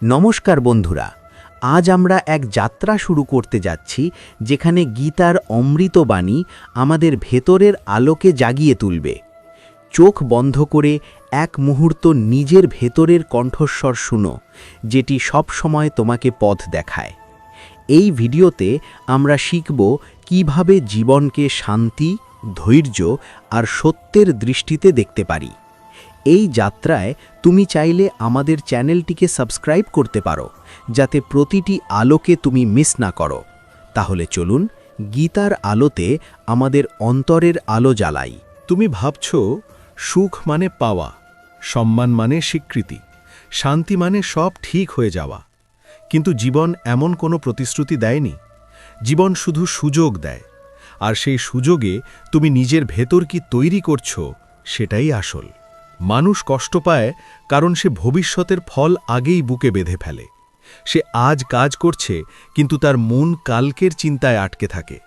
নমস্কার বন্ধুরা, আজ আমরা এক যাত্রা শুরু করতে যাচ্ছি যেখানে গীতার অমৃতবাণী আমাদের ভেতরের আলোকে জাগিয়ে তুলবে। চোখ বন্ধ করে এক মুহূর্ত নিজের ভেতরের কণ্ঠস্বর শুনো, যেটি সব সময় তোমাকে পথ দেখায়। এই ভিডিওতে আমরা শিখব কিভাবে জীবনকে শান্তি, ধৈর্য আর সত্যের দৃষ্টিতে দেখতে পারি। এই যাত্রায় তুমি চাইলে আমাদের চ্যানেলটিকে সাবস্ক্রাইব করতে পারো, যাতে প্রতিটি আলোকে তুমি মিস না করো। তাহলে চলুন গীতার আলোতে আমাদের অন্তরের আলো জ্বালাই। তুমি ভাবছ সুখ মানে পাওয়া, সম্মান মানে স্বীকৃতি, শান্তি মানে সব ঠিক হয়ে যাওয়া। কিন্তু জীবন এমন কোনো প্রতিশ্রুতি দেয়নি। জীবন শুধু সুযোগ দেয়, আর সেই সুযোগে তুমি নিজের ভেতর কি তৈরি করছো সেটাই আসল। মানুষ কষ্ট পায় কারণ সে ভবিষ্যতের ফল আগেই বুকে বেঁধে ফেলে। সে আজ কাজ করছে, কিন্তু তার মন কালকের চিন্তায় আটকে থাকে।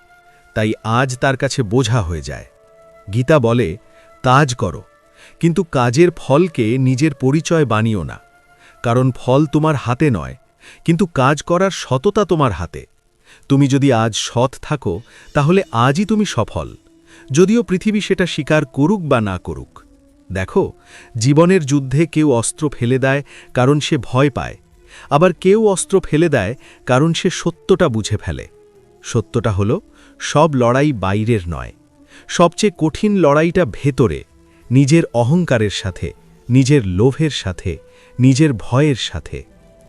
তাই আজ তার কাছে বোঝা হয়ে যায়। গীতা বলে, কাজ করো, কিন্তু কাজের ফলকে নিজের পরিচয় বানিও না। কারণ ফল তোমার হাতে নয়, কিন্তু কাজ করার সততা তোমার হাতে। তুমি যদি আজ সৎ থাকো, তাহলে আজই তুমি সফল, যদিও পৃথিবী সেটা স্বীকার করুক বা না করুক। দেখো, জীবনের যুদ্ধে কেউ অস্ত্র ফেলে দেয় কারণ সে ভয় পায়, আবার কেউ অস্ত্র ফেলে দেয় কারণ সে সত্যটা বুঝে ফেলে। সত্যটা হলো, সব লড়াই বাইরের নয়, সবচেয়ে কঠিন লড়াইটা ভেতরে, নিজের অহংকারের সাথে, নিজের লোভের সাথে, নিজের ভয়ের সাথে।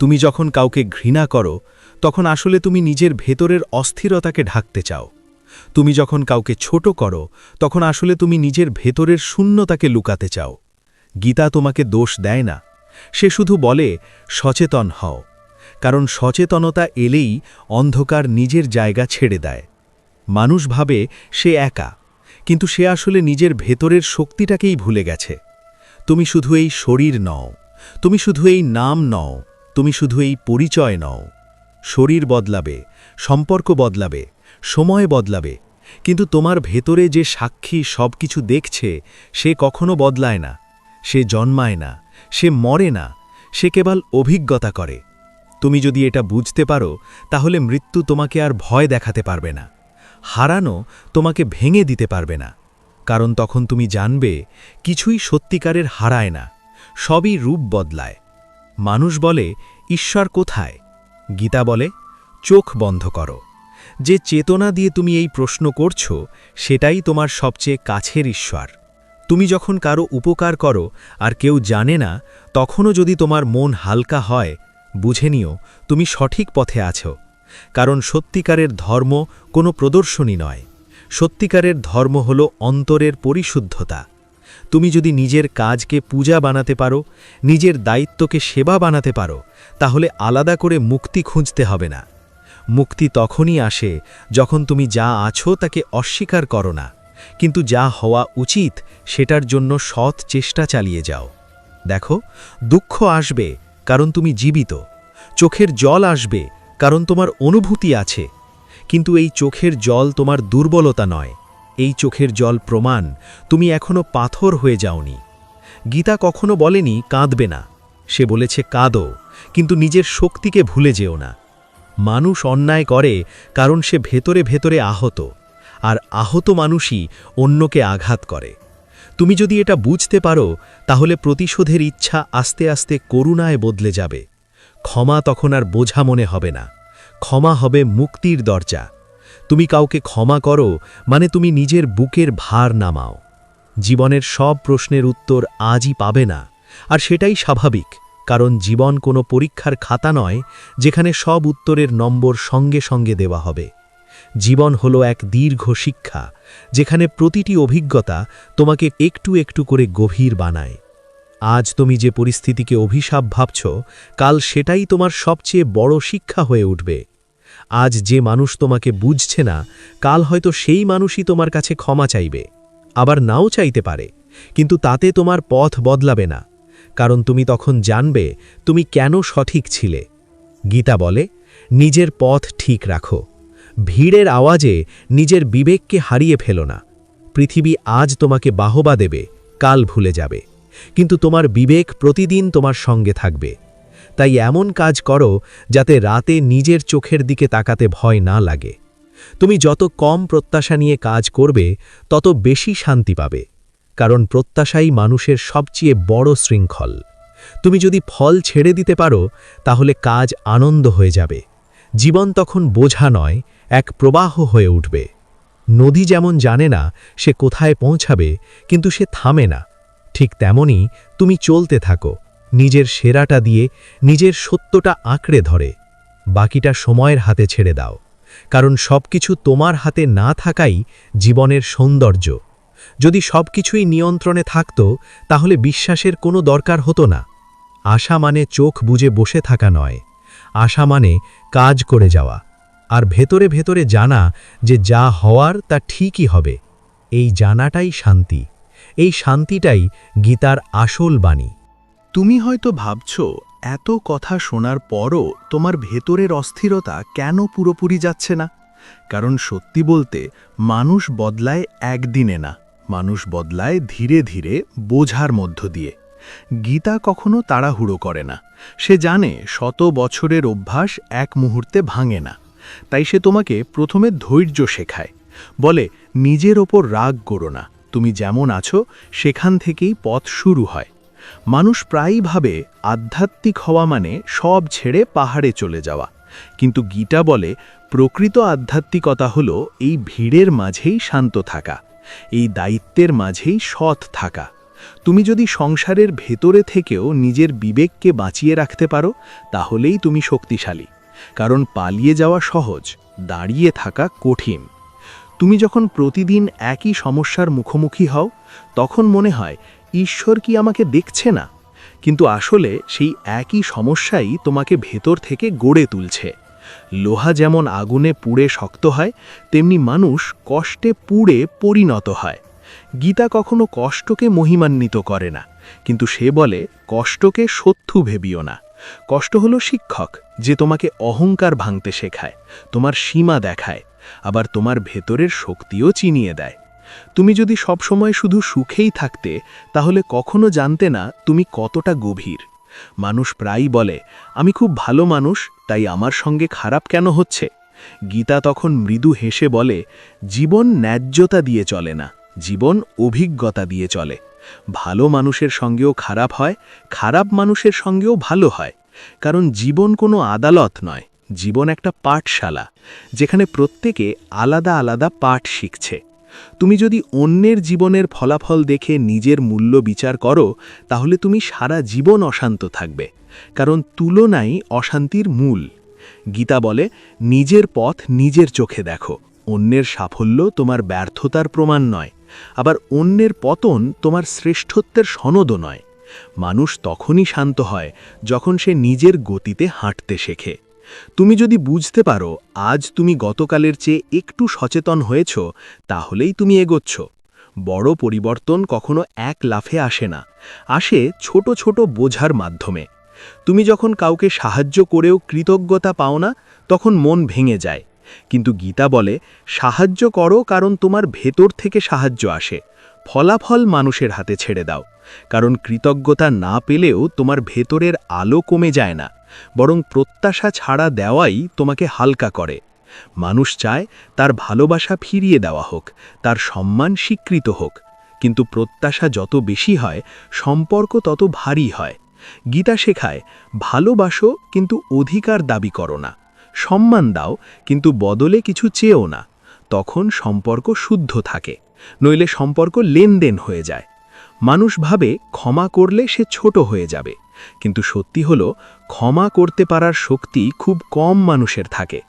তুমি যখন কাউকে ঘৃণা করো, তখন আসলে তুমি নিজের ভেতরের অস্থিরতাকে ঢাকতে চাও। তুমি যখন কাউকে ছোট করো, তখন আসলে তুমি নিজের ভেতরের শূন্যতাকে লুকাতে চাও। গীতা তোমাকে দোষ দেয় না, সে শুধু বলে সচেতন হও। কারণ সচেতনতা এলেই অন্ধকার নিজের জায়গা ছেড়ে দেয়। মানুষ ভাবে সে একা, কিন্তু সে আসলে নিজের ভেতরের শক্তিটাকেই ভুলে গেছে। তুমি শুধু এই শরীর নও, তুমি শুধু এই নাম নও, তুমি শুধু এই পরিচয় নও। শরীর বদলাবে, সম্পর্ক বদলাবে, সময় বদলাবে, কিন্তু তোমার ভেতরে যে সাক্ষী সব কিছু দেখছে, সে কখনো বদলায় না, সে জন্মায় না, সে মরে না, সে কেবল অভিজ্ঞতা করে। তুমি যদি এটা বুঝতে পারো, তাহলে মৃত্যু তোমাকে আর ভয় দেখাতে পারবে না, হারানো তোমাকে ভেঙে দিতে পারবে না। কারণ তখন তুমি জানবে, কিছুই সত্যিকারের হারায় না, সবই রূপ বদলায়। মানুষ বলে, ঈশ্বর কোথায়? গীতা বলে, চোখ বন্ধ করো। যে চেতনা দিয়ে তুমি এই প্রশ্ন করছো, সেটাই তোমার সবচেয়ে কাছের ঈশ্বর। তুমি যখন কারো উপকার করো আর কেউ জানে না, তখনও যদি তোমার মন হালকা হয়, বুঝে নিও তুমি সঠিক পথে আছো। কারণ সত্যিকারের ধর্ম কোনো প্রদর্শনী নয়, সত্যিকারের ধর্ম হল অন্তরের পরিশুদ্ধতা। তুমি যদি নিজের কাজকে পূজা বানাতে পারো, নিজের দায়িত্বকে সেবা বানাতে পারো, তাহলে আলাদা করে মুক্তি খুঁজতে হবে না। মুক্তি তখনই আসে যখন তুমি যা আছো তাকে অস্বীকার করো না, কিন্তু যা হওয়া উচিত সেটার জন্য সৎ চেষ্টা চালিয়ে যাও। দেখো, দুঃখ আসবে কারণ তুমি জীবিত, চোখের জল আসবে কারণ তোমার অনুভূতি আছে, কিন্তু এই চোখের জল তোমার দুর্বলতা নয়, এই চোখের জল প্রমাণ তুমি এখনো পাথর হয়ে যাওনি। গীতা কখনো বলেনি কাঁদবে না, সে বলেছে কাঁদো, কিন্তু নিজের শক্তিকে ভুলে যেও না। মানুষ অন্যায় করে কারণ সে ভেতরে ভেতরে আহত, আর আহত মানুষই অন্যকে আঘাত করে। তুমি যদি এটা বুঝতে পারো, তাহলে প্রতিশোধের ইচ্ছা আস্তে আস্তে করুণায় বদলে যাবে। ক্ষমা তখন আর বোঝা মনে হবে না, ক্ষমা হবে মুক্তির দরজা। তুমি কাউকে ক্ষমা করো মানে তুমি নিজের বুকের ভার নামাও। জীবনের সব প্রশ্নের উত্তর আজই পাবে না, আর সেটাই স্বাভাবিক, কারণ জীবন কোনো পরীক্ষার খাতা নয় যেখানে সব উত্তরের নম্বর সঙ্গে সঙ্গে দেওয়া হবে। জীবন হলো এক দীর্ঘ শিক্ষা, যেখানে প্রতিটি অভিজ্ঞতা তোমাকে একটু একটু করে গভীর বানায়। আজ তুমি যে পরিস্থিতিকে অভিশাপ ভাবছ, কাল সেটাই তোমার সবচেয়ে বড় শিক্ষা হয়ে উঠবে। আজ যে মানুষ তোমাকে বুঝছে না, কাল হয়তো সেই মানুষই তোমার কাছে ক্ষমা চাইবে, আবার নাও চাইতে পারে, কিন্তু তাতে তোমার পথ বদলাবে না, কারণ তুমি তখন জানবে তুমি কেন সঠিক ছিলে। গীতা বলে, নিজের পথ ঠিক রাখো। ভিড়ের আওয়াজে নিজের বিবেককে হারিয়ে ফেলো না। পৃথিবী আজ তোমাকে বাহবা দেবে, কাল ভুলে যাবে, কিন্তু তোমার বিবেক প্রতিদিন তোমার সঙ্গে থাকবে। তাই এমন কাজ করো যাতে রাতে নিজের চোখের দিকে তাকাতে ভয় না লাগে। তুমি যত কম প্রত্যাশা নিয়ে কাজ করবে তত বেশি শান্তি পাবে, কারণ প্রত্যাশাই মানুষের সবচেয়ে বড় শৃঙ্খল। তুমি যদি ফল ছেড়ে দিতে পারো তাহলে কাজ আনন্দ হয়ে যাবে। জীবন তখন বোঝা নয়, এক প্রবাহ হয়ে উঠবে। নদী যেমন জানে না সে কোথায় পৌঁছাবে, কিন্তু সে থামে না, ঠিক তেমনি তুমি চলতে থাকো, নিজের সেরাটা দিয়ে, নিজের সত্যটা আঁকড়ে ধরে। বাকিটা সময়ের হাতে ছেড়ে দাও, কারণ সবকিছু তোমার হাতে না থাকাই জীবনের সৌন্দর্য। যদি সবকিছুই নিয়ন্ত্রণে থাকত তাহলে বিশ্বাসের কোনো দরকার হতো না। আশা মানে চোখ বুজে বসে থাকা নয়, আশা মানে কাজ করে যাওয়া, আর ভেতরে ভেতরে জানা যে যা হওয়ার তা ঠিকই হবে। এই জানাটাই শান্তি, এই শান্তিটাই গীতার আসল বাণী। তুমি হয়তো ভাবছ, এত কথা শোনার পরও তোমার ভেতরের অস্থিরতা কেন পুরোপুরি যাচ্ছে না? কারণ সত্যি বলতে মানুষ বদলায় একদিনে না, মানুষ বদলায় ধীরে ধীরে, বোঝার মধ্য দিয়ে। গীতা কখনো তাড়াহুড়ো করে না। সে জানে শত বছরের অভ্যাস এক মুহূর্তে ভাঙে না। তাই সে তোমাকে প্রথমে ধৈর্য শেখায়, বলে নিজের ওপর রাগ করো না, তুমি যেমন আছো সেখান থেকেই পথ শুরু হয়। মানুষ প্রায়ই ভাবে আধ্যাত্মিক হওয়া মানে সব ছেড়ে পাহাড়ে চলে যাওয়া, কিন্তু গীতা বলে প্রকৃত আধ্যাত্মিকতা হলো এই ভিড়ের মাঝেই শান্ত থাকা, এই দায়িত্বের মাঝেই সৎ থাকা। তুমি যদি সংসারের ভেতরে থেকেও নিজের বিবেককে বাঁচিয়ে রাখতে পারো তাহলেই তুমি শক্তিশালী, কারণ পালিয়ে যাওয়া সহজ, দাঁড়িয়ে থাকা কঠিন। তুমি যখন প্রতিদিন একই সমস্যার মুখোমুখি হও তখন মনে হয় ঈশ্বর কি আমাকে দেখছে না, কিন্তু আসলে সেই একই সমস্যাই তোমাকে ভেতর থেকে গড়ে তুলছে। লোহা যেমন আগুনে পুড়ে শক্ত হয়, তেমনি মানুষ কষ্টে পুড়ে পরিণত হয়। গীতা কখনো কষ্টকে মহিমান্বিত করে না, কিন্তু সে বলে কষ্টকে শত্রু ভেবিও না। কষ্ট হলো শিক্ষক, যে তোমাকে অহংকার ভাঙতে শেখায়, তোমার সীমা দেখায়, আবার তোমার ভেতরের শক্তিও চিনিয়ে দেয়। তুমি যদি সবসময় শুধু সুখেই থাকতে তাহলে কখনো জানতে না তুমি কতটা গভীর। মানুষ প্রায়ই বলে আমি খুব ভালো মানুষ, তাই আমার সঙ্গে খারাপ কেন হচ্ছে? গীতা তখন মৃদু হেসে বলে জীবন ন্যায্যতা দিয়ে চলে না, জীবন অভিজ্ঞতা দিয়ে চলে। ভালো মানুষের সঙ্গেও খারাপ হয়, খারাপ মানুষের সঙ্গেও ভালো হয়, কারণ জীবন কোনো আদালত নয়, জীবন একটা পাঠশালা, যেখানে প্রত্যেকে আলাদা আলাদা পাঠ শিখছে। তুমি যদি অন্যের জীবনের ফলাফল দেখে নিজের মূল্য বিচার করো তাহলে তুমি সারা জীবন অশান্ত থাকবে, কারণ তুলনাই অশান্তির মূল। গীতা বলে নিজের পথ নিজের চোখে দেখো, অন্যের সাফল্য তোমার ব্যর্থতার প্রমাণ নয়, আবার অন্যের পতন তোমার শ্রেষ্ঠত্বের সনদও নয়। মানুষ তখনই শান্ত হয় যখন সে নিজের গতিতে হাঁটতে শেখে। তুমি যদি বুঝতে পারো আজ তুমি গতকালের চেয়ে একটু সচেতন হয়েছ, তাহলেই তুমি এগোচ্ছ। বড় পরিবর্তন কখনো এক লাফে আসে না, আসে ছোট ছোট বোঝার মাধ্যমে। তুমি যখন কাউকে সাহায্য করেও কৃতজ্ঞতা পাও না তখন মন ভেঙে যায়, কিন্তু গীতা বলে সাহায্য করো কারণ তোমার ভেতর থেকে সাহায্য আসে, ফলাফল মানুষের হাতে ছেড়ে দাও, কারণ কৃতজ্ঞতা না পেলেও তোমার ভেতরের আলো কমে যায় না, বরং প্রত্যাশা ছাড়া দেওয়াই তোমাকে হালকা করে। মানুষ চায় তার ভালোবাসা ফিরিয়ে দেওয়া হোক, তার সম্মান স্বীকৃত হোক, কিন্তু প্রত্যাশা যত বেশি হয় সম্পর্ক তত ভারী হয়। গীতা শেখায় ভালোবাসো কিন্তু অধিকার দাবি করো না, সম্মান দাও কিন্তু বদলে কিছু চেয়েও না, তখন সম্পর্ক শুদ্ধ থাকে, নইলে সম্পর্ক লেনদেন হয়ে যায়। মানুষ ভাবে ক্ষমা করলে সে ছোট হয়ে যাবে, কিন্তু সত্যি হলো ক্ষমা করতে পারার শক্তি খুব কম মানুষের থাকে,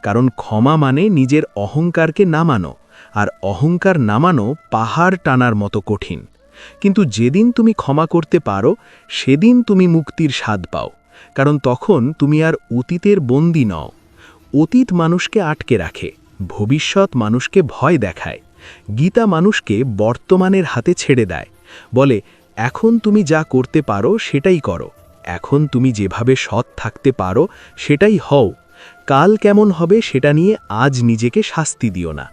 কারণ ক্ষমা মানে নিজের অহংকারকে নামানো, আর অহংকার নামানো পাহাড় টানার মতো কঠিন। কিন্তু যেদিন তুমি ক্ষমা করতে পারো সেদিন তুমি মুক্তির স্বাদ পাও, কারণ তখন তুমি আর অতীতের বন্দী নও। অতীত মানুষকে আটকে রাখে, ভবিষ্যৎ মানুষকে ভয় দেখায়। গীতা মানুষকে বর্তমানের হাতে ছেড়ে দেয়, বলে এখন তুমি যা করতে পারো সেটাই করো, এখন তুমি যেভাবে সৎ থাকতে পারো সেটাই হও, কাল কেমন হবে সেটা নিয়ে আজ নিজেকে শাস্তি দিও না।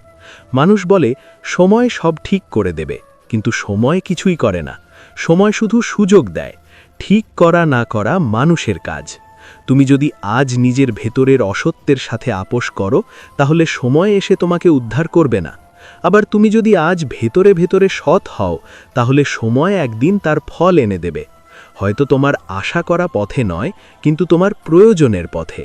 মানুষ বলে সময় সব ঠিক করে দেবে, কিন্তু সময় কিছুই করে না, সময় শুধু সুযোগ দেয়। ঠিক করা না করা মানুষের কাজ। তুমি যদি আজ নিজের ভেতরের অসত্যের সাথে আপোষ করো, তাহলে সময় এসে তোমাকে উদ্ধার করবে না। আবার তুমি যদি আজ ভেতরে ভেতরে সৎ হও, তাহলে সময় একদিন তার ফল এনে দেবে। হয়তো তোমার আশা করা পথে নয়, কিন্তু তোমার প্রয়োজনের পথে।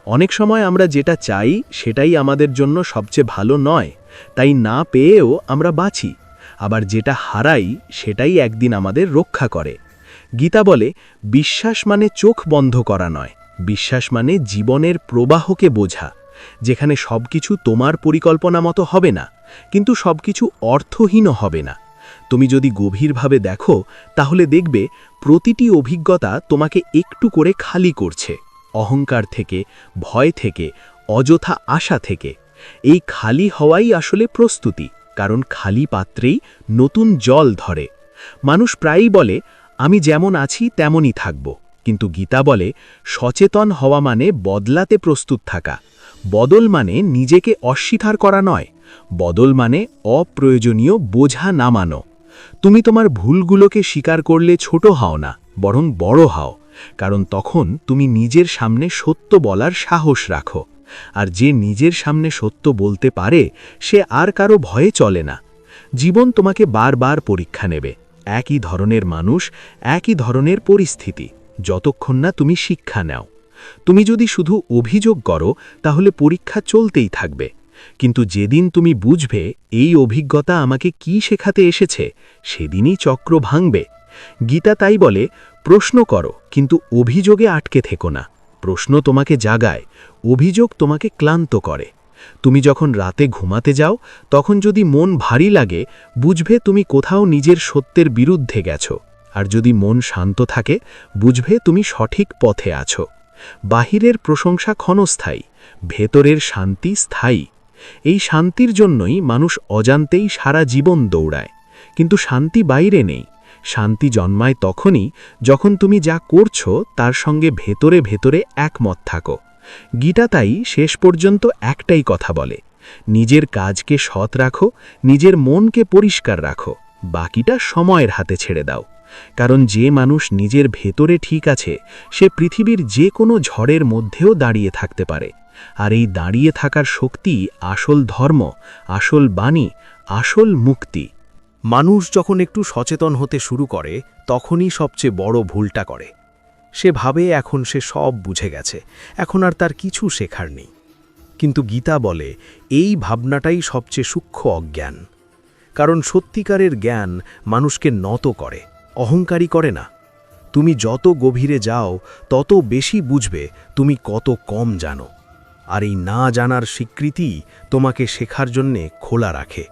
অনেক সময় আমরা যেটা চাই সেটাই আমাদের জন্য সবচেয়ে ভালো নয়, তাই না পেয়েও আমরা বাঁচি। আবার যেটা হারাই সেটাই একদিন আমাদের রক্ষা করে। গীতা বলে, বিশ্বাস মানে চোখ বন্ধ করা নয়, বিশ্বাস মানে জীবনের প্রবাহকে বোঝা, যেখানে সবকিছু তোমার পরিকল্পনা মতো হবে না, কিন্তু সবকিছু অর্থহীনও হবে না। তুমি যদি গভীরভাবে দেখো, তাহলে দেখবে প্রতিটি অভিজ্ঞতা তোমাকে একটু করে খালি করছে, অহংকার থেকে, ভয় থেকে, অযথা আশা থেকে। এই খালি হওয়াই আসলে প্রস্তুতি, কারণ খালি পাত্রেই নতুন জল ধরে। মানুষ প্রায়ই বলে, আমি যেমন আছি তেমনই থাকব, কিন্তু গীতা বলে, সচেতন হওয়া মানে বদলাতে প্রস্তুত থাকা। বদল মানে নিজেকে অস্বীকার করা নয়, বদল মানে অপ্রয়োজনীয় বোঝা নামানো। তুমি তোমার ভুলগুলোকে স্বীকার করলে ছোট হও না, বরং বড় হও, কারণ তখন তুমি নিজের সামনে সত্য বলার সাহস রাখো। আর যে নিজের সামনে সত্য বলতে পারে, সে আর কারো ভয়ে চলে না। জীবন তোমাকে বারবার পরীক্ষা নেবে, একই ধরনের মানুষ, একই ধরনের পরিস্থিতি, যতক্ষণ না তুমি শিক্ষা নাও। তুমি যদি শুধু অভিযোগ করো, তাহলে পরীক্ষা চলতেই থাকবে। কিন্তু যেদিন তুমি বুঝবে এই অভিজ্ঞতা আমাকে কি শেখাতে এসেছে, সেদিনই চক্র ভাঙবে। গীতা তাই বলে, প্রশ্ন করো কিন্তু অভিযোগে আটকে থেকো না। প্রশ্ন তোমাকে জাগায়, অভিযোগ তোমাকে ক্লান্ত করে। তুমি যখন রাতে ঘুমাতে যাও, তখন যদি মন ভারী লাগে, বুঝবে তুমি কোথাও নিজের সত্যের বিরুদ্ধে গেছো। আর যদি মন শান্ত থাকে, বুঝবে তুমি সঠিক পথে আছো। বাহিরের প্রশংসা ক্ষণস্থায়ী, ভেতরের শান্তি স্থায়ী। এই শান্তির জন্যই মানুষ অজান্তেই সারা জীবন দৌড়ায়। কিন্তু শান্তি বাইরে নেই, শান্তি জন্মায় তখনই যখন তুমি যা করছো তার সঙ্গে ভেতরে ভেতরে একমত থাকো। গীতা তাই শেষ পর্যন্ত একটাই কথা বলে, নিজের কাজকে সৎ রাখো, নিজের মনকে পরিষ্কার রাখো, বাকিটা সময়ের হাতে ছেড়ে দাও। কারণ যে মানুষ নিজের ভেতরে ঠিক আছে, সে পৃথিবীর যে কোনো ঝড়ের মধ্যেও দাঁড়িয়ে থাকতে পারে। আর এই দাঁড়িয়ে থাকার শক্তি আসল ধর্ম, আসল বাণী, আসল মুক্তি। মানুষ যখন একটু সচেতন হতে শুরু করে, তখনই সবচেয়ে বড় ভুলটা করে। সে ভাবে এখন সে সব বুঝে গেছে, এখন আর তার কিছু শেখার নেই। কিন্তু গীতা বলে, এই ভাবনাটাই সবচেয়ে সূক্ষ্ম অজ্ঞান। কারণ সত্যিকারের জ্ঞান মানুষকে নত করে, অহংকারী করে না। তুমি যত গভীরে যাও, তত বেশি বুঝবে তুমি কত কম জানো। আর এই না জানার স্বীকৃতি তোমাকে শেখার জন্যে খোলা রাখে।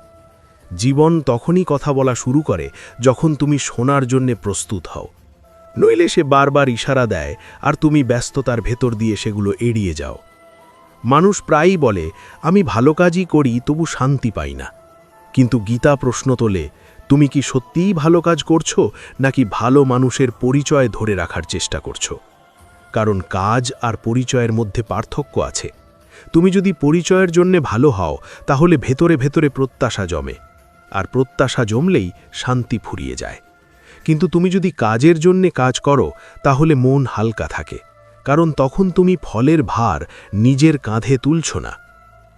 জীবন তখনই কথা বলা শুরু করে যখন তুমি শোনার জন্যে প্রস্তুত হও। নইলে সে বারবার ইশারা দেয়, আর তুমি ব্যস্ততার ভেতর দিয়ে সেগুলো এড়িয়ে যাও। মানুষ প্রায়ই বলে, আমি ভালো কাজই করি তবু শান্তি পাই না। কিন্তু গীতা প্রশ্ন তোলে, তুমি কি সত্যিই ভালো কাজ করছো, নাকি ভালো মানুষের পরিচয় ধরে রাখার চেষ্টা করছো? কারণ কাজ আর পরিচয়ের মধ্যে পার্থক্য আছে। তুমি যদি পরিচয়ের জন্যে ভালো হও, তাহলে ভেতরে ভেতরে প্রত্যাশা জমে, আর প্রত্যাশা জমলেই শান্তি ফুরিয়ে যায়। কিন্তু তুমি যদি কাজের জন্যে কাজ করো, তাহলে মন হালকা থাকে, কারণ তখন তুমি ফলের ভার নিজের কাঁধে তুলছ না।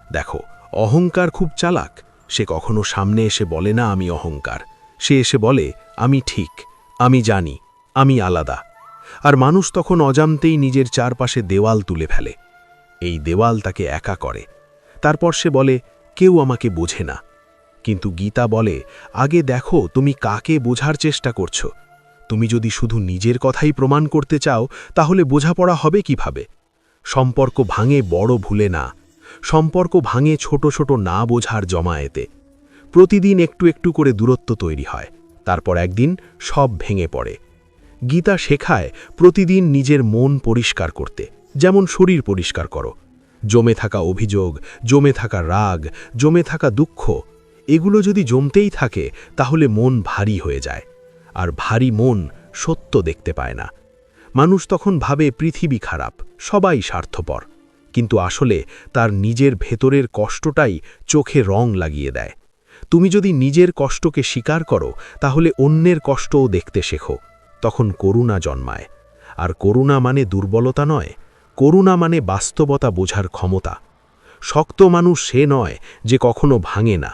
দেখো, অহংকার খুব চালাক। সে কখনো সামনে এসে বলে না আমি অহংকার, সে এসে বলে আমি ঠিক, আমি জানি, আমি আলাদা। আর মানুষ তখন অজান্তেই নিজের চারপাশে দেওয়াল তুলে ফেলে। এই দেওয়াল তাকে একা করে। তারপর সে বলে, কেউ আমাকে বোঝে না। কিন্তু গীতা বলে, আগে দেখো তুমি কাকে বোঝার চেষ্টা করছো। তুমি যদি শুধু নিজের কথাই প্রমাণ করতে চাও, তাহলে বোঝাপড়া হবে কিভাবে? সম্পর্ক ভাঙে বড় ভুলে না, সম্পর্ক ভাঙে ছোট ছোট না বোঝার জমায়েতে। প্রতিদিন একটু একটু করে দূরত্ব তৈরি হয়, তারপর একদিন সব ভেঙে পড়ে। গীতা শেখায় প্রতিদিন নিজের মন পরিষ্কার করতে, যেমন শরীর পরিষ্কার করো। জমে থাকা অভিযোগ, জমে থাকা রাগ, জমে থাকা দুঃখ, এগুলো যদি জমতেই থাকে, তাহলে মন ভারী হয়ে যায়। আর ভারী মন সত্য দেখতে পায় না। মানুষ তখন ভাবে পৃথিবী খারাপ, সবাই স্বার্থপর। কিন্তু আসলে তার নিজের ভেতরের কষ্টটাই চোখে রং লাগিয়ে দেয়। তুমি যদি নিজের কষ্টকে স্বীকার করো, তাহলে অন্যের কষ্টও দেখতে শেখো। তখন করুণা জন্মায়। আর করুণা মানে দুর্বলতা নয়, করুণা মানে বাস্তবতা বোঝার ক্ষমতা। শক্ত মানুষ সে নয় যে কখনো ভাঙে না,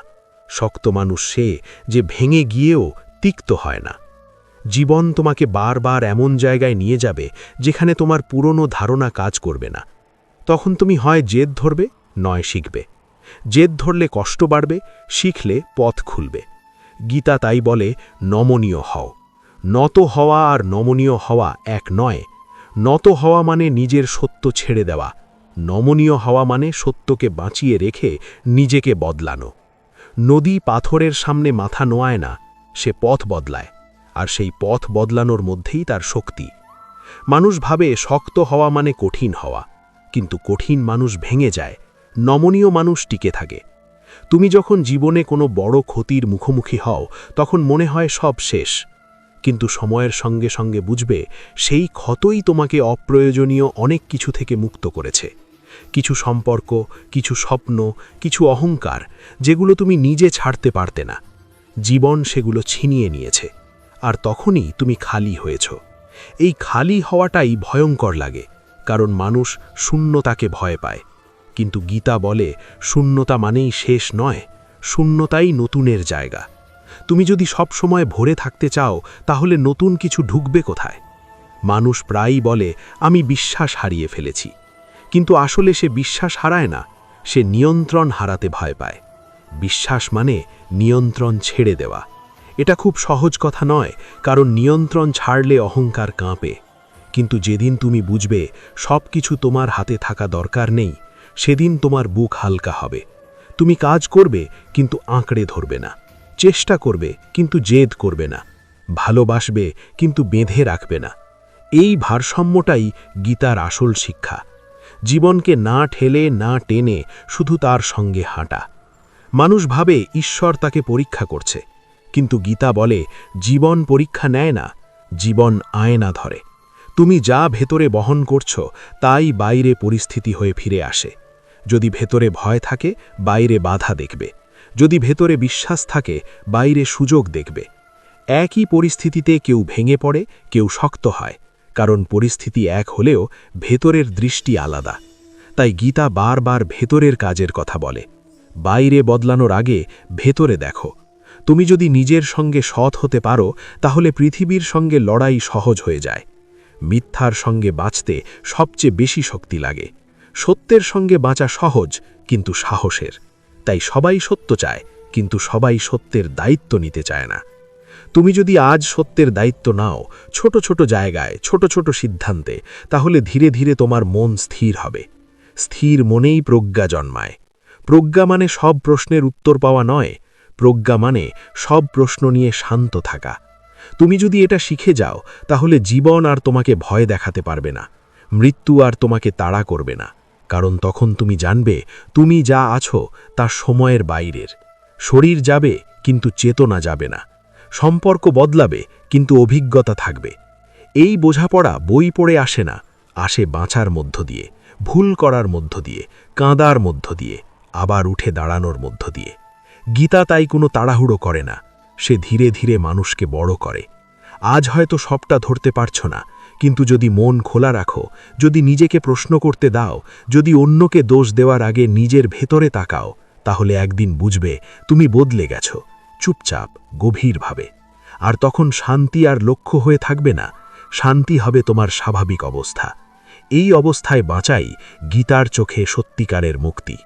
শক্ত মানুষ সে যে ভেঙে গিয়েও তিক্ত হয় না। জীবন তোমাকে বারবার এমন জায়গায় নিয়ে যাবে যেখানে তোমার পুরনো ধারণা কাজ করবে না। তখন তুমি হয় জেদ ধরবে, নয় শিখবে। জেদ ধরলে কষ্ট বাড়বে, শিখলে পথ খুলবে। গীতা তাই বলে, নমনীয় হও। নত হওয়া আর নমনীয় হওয়া এক নয়। নত হওয়া মানে নিজের সত্য ছেড়ে দেওয়া, নমনীয় হওয়া মানে সত্যকে বাঁচিয়ে রেখে নিজেকে বদলানো। নদী পাথরের সামনে মাথা নোয়ায় না, সে পথ বদলায়, আর সেই পথ বদলানোর মধ্যেই তার শক্তি। মানুষ ভাবে শক্ত হওয়া মানে কঠিন হওয়া, কিন্তু কঠিন মানুষ ভেঙে যায়, নমনীয় মানুষ টিকে থাকে। তুমি যখন জীবনে কোনো বড় ক্ষতির মুখোমুখি হও তখন মনে হয় সব শেষ, কিন্তু সময়ের সঙ্গে সঙ্গে বুঝবে সেই ক্ষতই তোমাকে অপ্রয়োজনীয় অনেক কিছু থেকে মুক্ত করেছে। কিছু সম্পর্ক, কিছু স্বপ্ন, কিছু অহংকার, যেগুলো তুমি নিজে ছাড়তে পারতে না, জীবন সেগুলো ছিনিয়ে নিয়েছে। আর তখনই তুমি খালি হয়েছ। এই খালি হওয়াটাই ভয়ঙ্কর লাগে, কারণ মানুষ শূন্যতাকে ভয় পায়। কিন্তু গীতা বলে, শূন্যতা মানেই শেষ নয়, শূন্যতাই নতুনের জায়গা। তুমি যদি সব সময় ভরে থাকতে চাও তাহলে নতুন কিছু ঢুকবে কোথায়? মানুষ প্রায়ই বলে, আমি বিশ্বাস হারিয়ে ফেলেছি, কিন্তু আসলে সে বিশ্বাস হারায় না, সে নিয়ন্ত্রণ হারাতে ভয় পায়। বিশ্বাস মানে নিয়ন্ত্রণ ছেড়ে দেওয়া। এটা খুব সহজ কথা নয়, কারণ নিয়ন্ত্রণ ছাড়লে অহংকার কাঁপে। কিন্তু যেদিন তুমি বুঝবে সব কিছু তোমার হাতে থাকা দরকার নেই, সেদিন তোমার বুক হালকা হবে। তুমি কাজ করবে কিন্তু আঁকড়ে ধরবে না, চেষ্টা করবে কিন্তু জেদ করবে না, ভালোবাসবে কিন্তু বেঁধে রাখবে না। এই ভারসাম্যটাই গীতার আসল শিক্ষা। জীবনকে না ঠেলে না টেনে শুধু তার সঙ্গে হাঁটা। মানুষ ভাবে ঈশ্বর তাকে পরীক্ষা করছে, কিন্তু গীতা বলে, জীবন পরীক্ষা নেয় না, জীবন আয়না ধরে। তুমি যা ভেতরে বহন করছো তাই বাইরে পরিস্থিতি হয়ে ফিরে আসে। যদি ভেতরে ভয় থাকে, বাইরে বাধা দেখবে। যদি ভেতরে বিশ্বাস থাকে, বাইরে সুযোগ দেখবে। একই পরিস্থিতিতে কেউ ভেঙে পড়ে, কেউ শক্ত হয়, কারণ পরিস্থিতি এক হলেও ভেতরের দৃষ্টি আলাদা। তাই গীতা বারবার ভেতরের কাজের কথা বলে। বাইরে বদলানোর আগে ভেতরে দেখো। তুমি যদি নিজের সঙ্গে সৎ হতে পারো তাহলে পৃথিবীর সঙ্গে লড়াই সহজ হয়ে যায়। মিথ্যার সঙ্গে বাঁচতে সবচেয়ে বেশি শক্তি লাগে। সত্যের সঙ্গে বাঁচা সহজ, কিন্তু সাহসের। তাই সবাই সত্য চায়, কিন্তু সবাই সত্যের দায়িত্ব নিতে চায় না। তুমি যদি আজ সত্যের দায়িত্ব নাও, ছোট ছোট জায়গায়, ছোট ছোট সিদ্ধান্তে, তাহলে ধীরে ধীরে তোমার মন স্থির হবে। স্থির মনেই প্রজ্ঞা জন্মায়। প্রজ্ঞা মানে সব প্রশ্নের উত্তর পাওয়া নয়, প্রজ্ঞা মানে সব প্রশ্ন নিয়ে শান্ত থাকা। তুমি যদি এটা শিখে যাও তাহলে জীবন আর তোমাকে ভয় দেখাতে পারবে না, মৃত্যু আর তোমাকে তাড়া করবে না, কারণ তখন তুমি জানবে তুমি যা আছো তা সময়ের বাইরের। শরীর যাবে কিন্তু চেতনা যাবে না, সম্পর্ক বদলাবে কিন্তু অভিজ্ঞতা থাকবে। এই বোঝাপড়া বই পড়ে আসে না, আসে বাঁচার মধ্য দিয়ে, ভুল করার মধ্য দিয়ে, কাঁদার মধ্য দিয়ে, আবার উঠে দাঁড়ানোর মধ্য দিয়ে। গীতা তাই কোনো তাড়াহুড়ো করে না, সে ধীরে ধীরে মানুষকে বড় করে। আজ হয়তো সবটা ধরতে পারছো না, কিন্তু যদি মন খোলা রাখো, যদি নিজেকে প্রশ্ন করতে দাও, যদি অন্যকে দোষ দেওয়ার আগে নিজের ভেতরে তাকাও, তাহলে একদিন বুঝবে তুমি বদলে গেছো, চুপচাপ, গভীরভাবে। আর তখন শান্তি আর লক্ষ্য হয়ে থাকবে না, শান্তি হবে তোমার স্বাভাবিক অবস্থা। এই অবস্থায় বাঁচাই গীতার চোখে সত্যিকারের মুক্তি।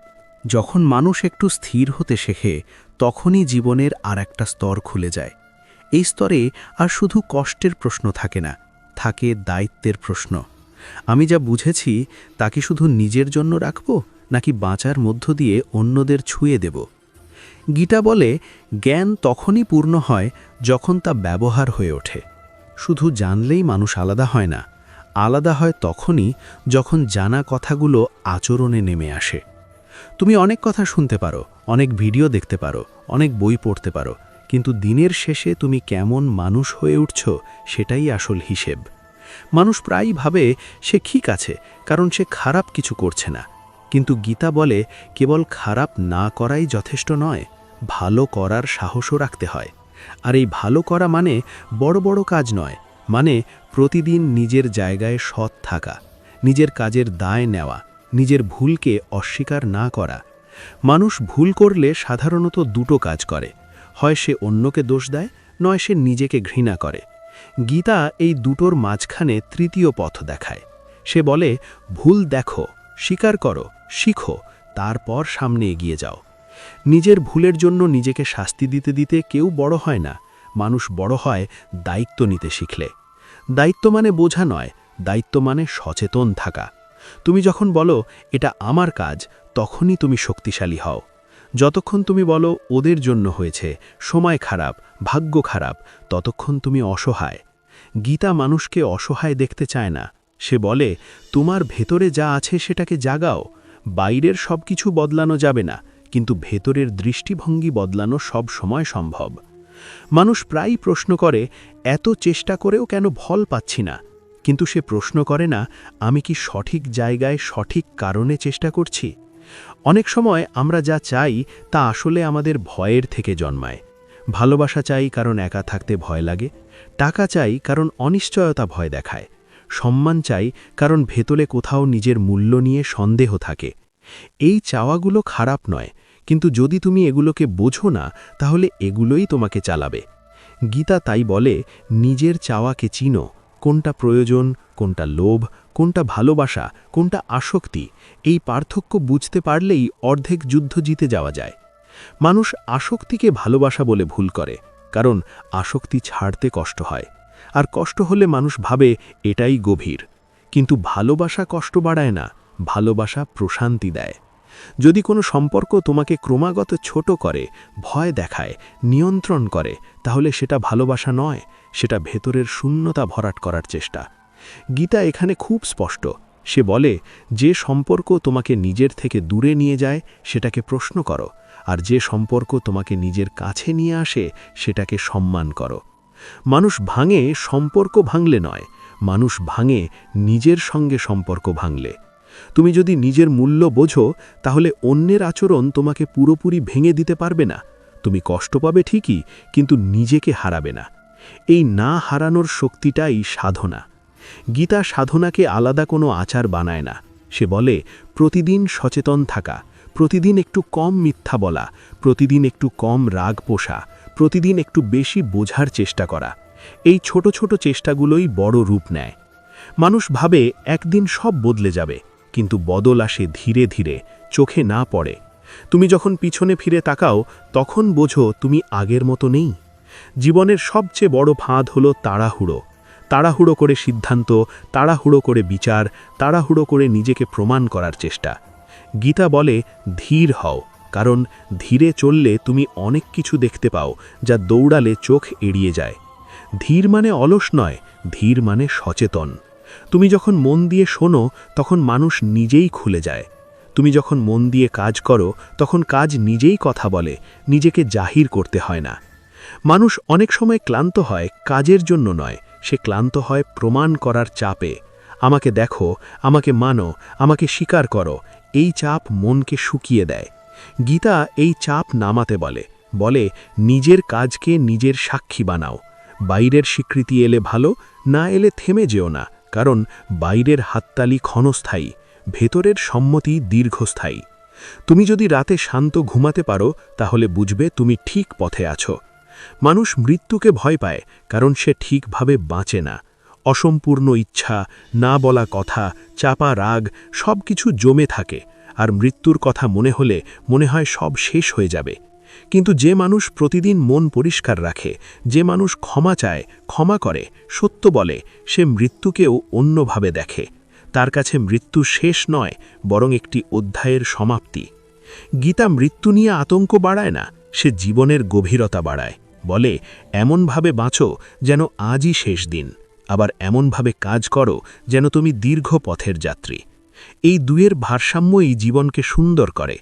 যখন মানুষ একটু স্থির হতে শেখে, তখনই জীবনের আর একটা স্তর খুলে যায়। এই স্তরে আর শুধু কষ্টের প্রশ্ন থাকে না, থাকে দায়িত্বের প্রশ্ন। আমি যা বুঝেছি তা কি শুধু নিজের জন্য রাখব, নাকি বাঁচার মধ্য দিয়ে অন্যদের ছুঁয়ে দেব? গীতা বলে, জ্ঞান তখনই পূর্ণ হয় যখন তা ব্যবহার হয়ে ওঠে। শুধু জানলেই মানুষ আলাদা হয় না, আলাদা হয় তখনই যখন জানা কথাগুলো আচরণে নেমে আসে। তুমি অনেক কথা শুনতে পারো, অনেক ভিডিও দেখতে পারো, অনেক বই পড়তে পারো, কিন্তু দিনের শেষে তুমি কেমন মানুষ হয়ে উঠছ সেটাই আসল হিসেব। মানুষ প্রায়ই ভাবে সে ঠিক আছে, কারণ সে খারাপ কিছু করছে না। কিন্তু গীতা বলে, কেবল খারাপ না করাই যথেষ্ট নয়, ভালো করার সাহসও রাখতে হয়। আর এই ভালো করা মানে বড় বড় কাজ নয়, মানে প্রতিদিন নিজের জায়গায় সৎ থাকা, নিজের কাজের দায় নেওয়া, নিজের ভুলকে অস্বীকার না করা। মানুষ ভুল করলে সাধারণত দুটো কাজ করে, হয় সে অন্যকে দোষ দেয়, নয় সে নিজেকে ঘৃণা করে। গীতা এই দুটোর মাঝখানে তৃতীয় পথ দেখায়। সে বলে, ভুল দেখো, স্বীকার করো, শিখো, তারপর সামনে এগিয়ে যাও। নিজের ভুলের জন্য নিজেকে শাস্তি দিতে দিতে কেউ বড় হয় না, মানুষ বড় হয় দায়িত্ব নিতে শিখলে। দায়িত্ব মানে বোঝা নয়, দায়িত্ব মানে সচেতন থাকা। তুমি যখন বলো এটা আমার কাজ, তখনই তুমি শক্তিশালী হও। যতক্ষণ তুমি বলো ওদের জন্য হয়েছে, সময় খারাপ, ভাগ্য খারাপ, ততক্ষণ তুমি অসহায়। গীতা মানুষকে অসহায় দেখতে চায় না। সে বলে, তোমার ভেতরে যা আছে সেটাকে জাগাও। বাইরের সব কিছু বদলানো যাবে না, কিন্তু ভেতরের দৃষ্টিভঙ্গি বদলানো সব সময় সম্ভব। মানুষ প্রায়ই প্রশ্ন করে, এত চেষ্টা করেও কেন ফল পাচ্ছি না? কিন্তু সে প্রশ্ন করে না, আমি কি সঠিক জায়গায় সঠিক কারণে চেষ্টা করছি? অনেক সময় আমরা যা চাই তা আসলে আমাদের ভয়ের থেকে জন্মায়। ভালোবাসা চাই কারণ একা থাকতে ভয় লাগে, টাকা চাই কারণ অনিশ্চয়তা ভয় দেখায়, সম্মান চাই কারণ ভেতরে কোথাও নিজের মূল্য নিয়ে সন্দেহ থাকে। এই চাওয়াগুলো খারাপ নয়, কিন্তু যদি তুমি এগুলোকে বোঝো না, তাহলে এগুলোই তোমাকে চালাবে। গীতা তাই বলে, নিজের চাওয়াকে চিনো, কোনটা প্রয়োজন, কোনটা লোভ, কোনটা ভালোবাসা, কোনটা আসক্তি। এই পার্থক্য বুঝতে পারলেই অর্ধেক যুদ্ধ জিতে যাওয়া যায়। মানুষ আসক্তিকে ভালোবাসা বলে ভুল করে, কারণ আসক্তি ছাড়তে কষ্ট হয়, আর কষ্ট হলে মানুষ ভাবে এটাই গভীর। কিন্তু ভালোবাসা কষ্ট বাড়ায় না, ভালোবাসা প্রশান্তি দেয়। যদি কোনো সম্পর্ক তোমাকে ক্রমাগত ছোট করে, ভয় দেখায়, নিয়ন্ত্রণ করে, তাহলে সেটা ভালোবাসা নয়, সেটা ভেতরের শূন্যতা ভরাট করার চেষ্টা। গীতা এখানে খুব স্পষ্ট। সে বলে, যে সম্পর্ক তোমাকে নিজের থেকে দূরে নিয়ে যায় সেটাকে প্রশ্ন করো, আর যে সম্পর্ক তোমাকে নিজের কাছে নিয়ে আসে সেটাকে সম্মান করো। মানুষ ভাঙে সম্পর্ক ভাঙলে নয়, মানুষ ভাঙে নিজের সঙ্গে সম্পর্ক ভাঙলে। তুমি যদি নিজের মূল্য বোঝো, তাহলে অন্যের আচরণ তোমাকে পুরোপুরি ভেঙে দিতে পারবে না। তুমি কষ্ট পাবে ঠিকই, কিন্তু নিজেকে হারাবে না। এই না হারানোর শক্তিটাই সাধনা। গীতা সাধনাকে আলাদা কোনো আচার বানায় না। সে বলে, প্রতিদিন সচেতন থাকা, প্রতিদিন একটু কম মিথ্যা বলা, প্রতিদিন একটু কম রাগ পোষা, প্রতিদিন একটু বেশি বোঝার চেষ্টা করা। এই ছোট ছোট চেষ্টাগুলোই বড় রূপ নেয়। মানুষ ভাবে একদিন সব বদলে যাবে, কিন্তু বদল আসে ধীরে ধীরে, চোখে না পড়ে। তুমি যখন পিছনে ফিরে তাকাও, তখন বোঝো তুমি আগের মতো নেই। জীবনের সবচেয়ে বড় ফাঁদ হলো তাড়াহুড়ো। তাড়াহুড়ো করে সিদ্ধান্ত, তাড়াহুড়ো করে বিচার, তাড়াহুড়ো করে নিজেকে প্রমাণ করার চেষ্টা। গীতা বলে, ধীর হও, কারণ ধীরে চললে তুমি অনেক কিছু দেখতে পাও যা দৌড়ালে চোখ এড়িয়ে যায়। ধীর মানে অলস নয়, ধীর মানে সচেতন। তুমি যখন মন দিয়ে শোনো, তখন মানুষ নিজেই খুলে যায়। তুমি যখন মন দিয়ে কাজ করো, তখন কাজ নিজেই কথা বলে, নিজেকে জাহির করতে হয় না। মানুষ অনেক সময় ক্লান্ত হয় কাজের জন্য নয়, সে ক্লান্ত হয় প্রমাণ করার চাপে। আমাকে দেখো, আমাকে মানো, আমাকে স্বীকার করো। এই চাপ মনকে শুকিয়ে দেয়। গীতা এই চাপ নামাতে বলে, নিজের কাজকে নিজের সাক্ষী বানাও। বাইরের স্বীকৃতি এলে ভালো, না এলে থেমে যেও না, কারণ বাইরের হাততালি ক্ষণস্থায়ী, ভেতরের সম্মতি দীর্ঘস্থায়ী। তুমি যদি রাতে শান্ত ঘুমাতে পারো, তাহলে বুঝবে তুমি ঠিক পথে আছো। মানুষ মৃত্যুকে ভয় পায়, কারণ সে ঠিকভাবে বাঁচে না। অসম্পূর্ণ ইচ্ছা, না বলা কথা, চাপা রাগ সব কিছু জমে থাকে, আর মৃত্যুর কথা মনে হয় সব শেষ হয়ে যাবে। কিন্তু যে মানুষ প্রতিদিন মন পরিষ্কার রাখে, যে মানুষ ক্ষমা চায়, ক্ষমা করে, সত্য বলে, সে মৃত্যুকেও অন্যভাবে দেখে। তার কাছে মৃত্যু শেষ নয়, বরং একটি অধ্যায়ের সমাপ্তি। গীতা মৃত্যু নিয়ে আতঙ্ক বাড়ায় না, সে জীবনের গভীরতা বাড়ায়। বলে, এমনভাবে বাঁচো যেন আজই শেষ দিন, আবার এমনভাবে কাজ করো যেন তুমি দীর্ঘ পথের যাত্রী। এই দুয়ের ভারসাম্যই জীবনকে সুন্দর করে।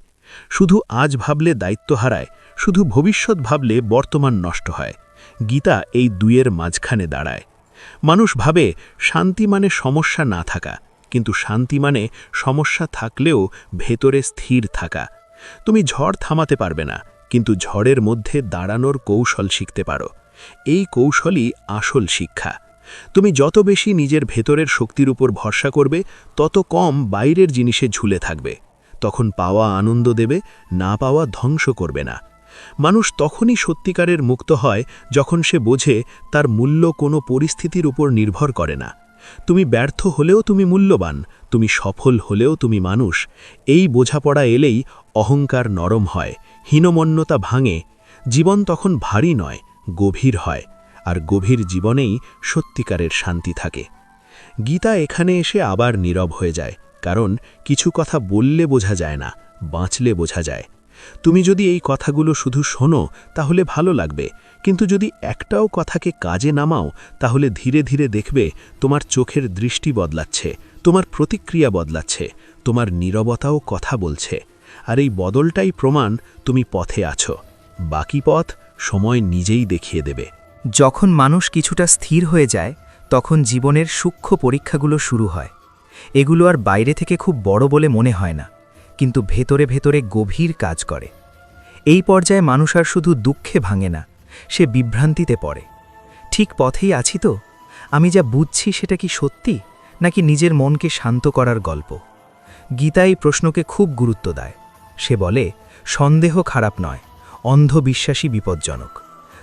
শুধু আজ ভাবলে দায়িত্ব হারায়, শুধু ভবিষ্যৎ ভাবলে বর্তমান নষ্ট হয়। গীতা এই দুয়ের মাঝখানে দাঁড়ায়। মানুষ ভাবে শান্তি মানে সমস্যা না থাকা, কিন্তু শান্তি মানে সমস্যা থাকলেও ভেতরে স্থির থাকা। তুমি ঝড় থামাতে পারবে না, কিন্তু ঝড়ের মধ্যে দাঁড়ানোর কৌশল শিখতে পারো। এই কৌশলই আসল শিক্ষা। তুমি যত বেশি নিজের ভেতরের শক্তির উপর ভরসা করবে তত কম বাইরের জিনিসে ঝুলে থাকবে। তখন পাওয়া আনন্দ দেবে, না পাওয়া ধ্বংস করবে না। মানুষ তখনই সত্যিকারের মুক্ত হয় যখন সে বোঝে তার মূল্য কোনো পরিস্থিতির উপর নির্ভর করে না। তুমি ব্যর্থ হলেও তুমি মূল্যবান, তুমি সফল হলেও তুমি মানুষ। এই বোঝাপড়া এলেই অহংকার নরম হয়, হীনমন্যতা ভাঙে। জীবন তখন ভারী নয়, গভীর হয়, আর গভীর জীবনেই সত্যিকারের শান্তি থাকে। গীতা এখানে এসে আবার নীরব হয়ে যায়, কারণ কিছু কথা বললে বোঝা যায় না, বাঁচলে বোঝা যায়। তুমি যদি এই কথাগুলো শুধু শোনো তাহলে ভালো লাগবে, কিন্তু যদি একটাও কথাকে কাজে নামাও তাহলে ধীরে ধীরে দেখবে তোমার চোখের দৃষ্টি বদলাচ্ছে, তোমার প্রতিক্রিয়া বদলাচ্ছে, তোমার নীরবতাও কথা বলছে। আর এই বদলটাই প্রমাণ তুমি পথে আছো। বাকি পথ সময় নিজেই দেখিয়ে দেবে। যখন মানুষ কিছুটা স্থির হয়ে যায় তখন জীবনের সূক্ষ্ম পরীক্ষাগুলো শুরু হয়। এগুলো আর বাইরে থেকে খুব বড় বলে মনে হয় না, কিন্তু ভেতরে ভেতরে গভীর কাজ করে। এই পর্যায়ে মানুষ আর শুধু দুঃখে ভাঙে না, সে বিভ্রান্তিতে পড়ে। ঠিক পথেই আছি তো? আমি যা বুঝছি সেটা কি সত্যি, নাকি নিজের মনকে শান্ত করার গল্প? গীতা এই প্রশ্নকে খুব গুরুত্ব দেয়। সে বলে, সন্দেহ খারাপ নয়, অন্ধবিশ্বাসী বিপজ্জনক।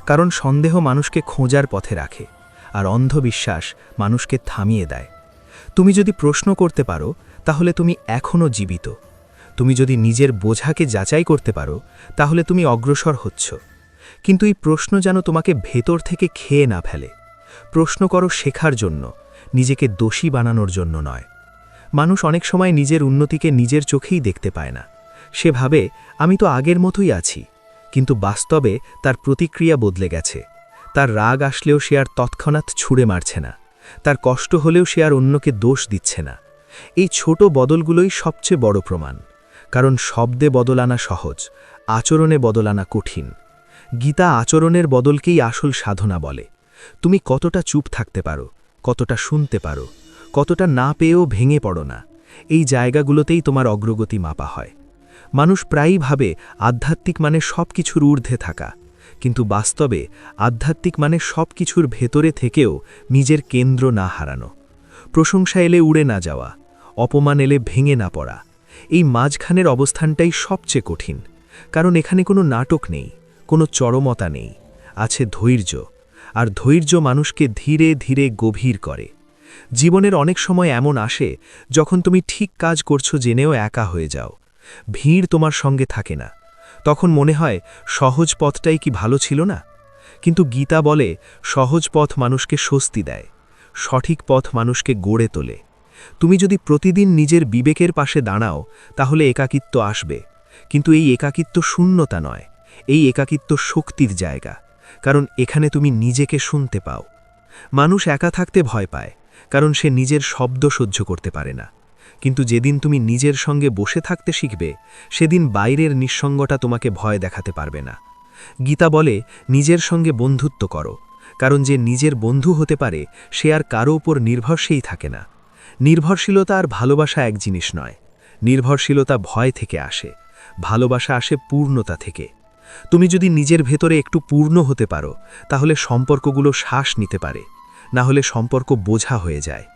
কারণ সন্দেহ মানুষকে খোঁজার পথে রাখে, আর অন্ধবিশ্বাস মানুষকে থামিয়ে দেয়। তুমি যদি প্রশ্ন করতে পারো তাহলে তুমি এখনও জীবিত। তুমি যদি নিজের বোঝাকে যাচাই করতে পারো তাহলে তুমি অগ্রসর হচ্ছ। কিন্তু এই প্রশ্ন যেন তোমাকে ভেতর থেকে খেয়ে না ফেলে। প্রশ্ন করো শেখার জন্য, নিজেকে দোষী বানানোর জন্য নয়। মানুষ অনেক সময় নিজের উন্নতিকে নিজের চোখেই দেখতে পায় না। সে ভাবে, আমি তো আগের মতোই আছি, কিন্তু বাস্তবে তার প্রতিক্রিয়া বদলে গেছে। তার রাগ আসলেও সে আর তৎক্ষণাৎ ছুঁড়ে মারছে না, তার কষ্ট হলেও সে আর অন্যকে দোষ দিচ্ছে না। এই ছোট বদলগুলোই সবচেয়ে বড় প্রমাণ, কারণ শব্দে বদল আনা সহজ, আচরণে বদল আনা কঠিন। গীতা আচরণের বদলকেই আসল সাধনা বলে। তুমি কতটা চুপ থাকতে পারো, কতটা শুনতে পারো, কতটা না পেয়েও ভেঙে পড়ো না, এই জায়গাগুলোতেই তোমার অগ্রগতি মাপা হয়। মানুষ প্রায়ই ভাবে আধ্যাত্মিক মানে সব কিছুর ঊর্ধ্বে থাকা, কিন্তু বাস্তবে আধ্যাত্মিক মানে সব কিছুর ভেতরে থেকেও নিজের কেন্দ্র না হারানো। প্রশংসা এলে উড়ে না যাওয়া, অপমান এলে ভেঙে না পড়া। এই মাঝখানের অবস্থানটাই সবচেয়ে কঠিন, কারণ এখানে কোনো নাটক নেই, কোনো চরমতা নেই, আছে ধৈর্য। আর ধৈর্য মানুষকে ধীরে ধীরে গভীর করে। জীবনের অনেক সময় এমন আসে যখন তুমি ঠিক কাজ করছো জেনেও একা হয়ে যাও, ভিড় তোমার সঙ্গে থাকে না। তখন মনে হয় সহজ পথটাই কি ভালো ছিল না? কিন্তু গীতা বলে, সহজ পথ মানুষকে স্বস্তি দেয়, সঠিক পথ মানুষকে গড়ে তোলে। তুমি যদি প্রতিদিন নিজের বিবেকের পাশে দাঁড়াও তাহলে একাকিত্ব আসবে, কিন্তু এই একাকিত্ব শূন্যতা নয়, এই একাকিত্ব শক্তির জায়গা, কারণ এখানে তুমি নিজেকে শুনতে পাও। মানুষ একা থাকতে ভয় পায়, কারণ সে নিজের শব্দ সহ্য করতে পারে না। কিন্তু যেদিন তুমি নিজের সঙ্গে বসে থাকতে শিখবে, সেদিন বাইরের নিঃসঙ্গতা তোমাকে ভয় দেখাতে পারবে না। গীতা বলে, নিজের সঙ্গে বন্ধুত্ব করো, কারণ যে নিজের বন্ধু হতে পারে সে আর কারো উপর নির্ভরশীল থাকে না। নির্ভরশীলতা আর ভালোবাসা এক জিনিস নয়। নির্ভরশীলতা ভয় থেকে আসে, ভালোবাসা আসে পূর্ণতা থেকে। তুমি যদি নিজের ভেতরে একটু পূর্ণ হতে পারো তাহলে সম্পর্কগুলো শ্বাস নিতে পারে, না হলে সম্পর্ক বোঝা হয়ে যায়।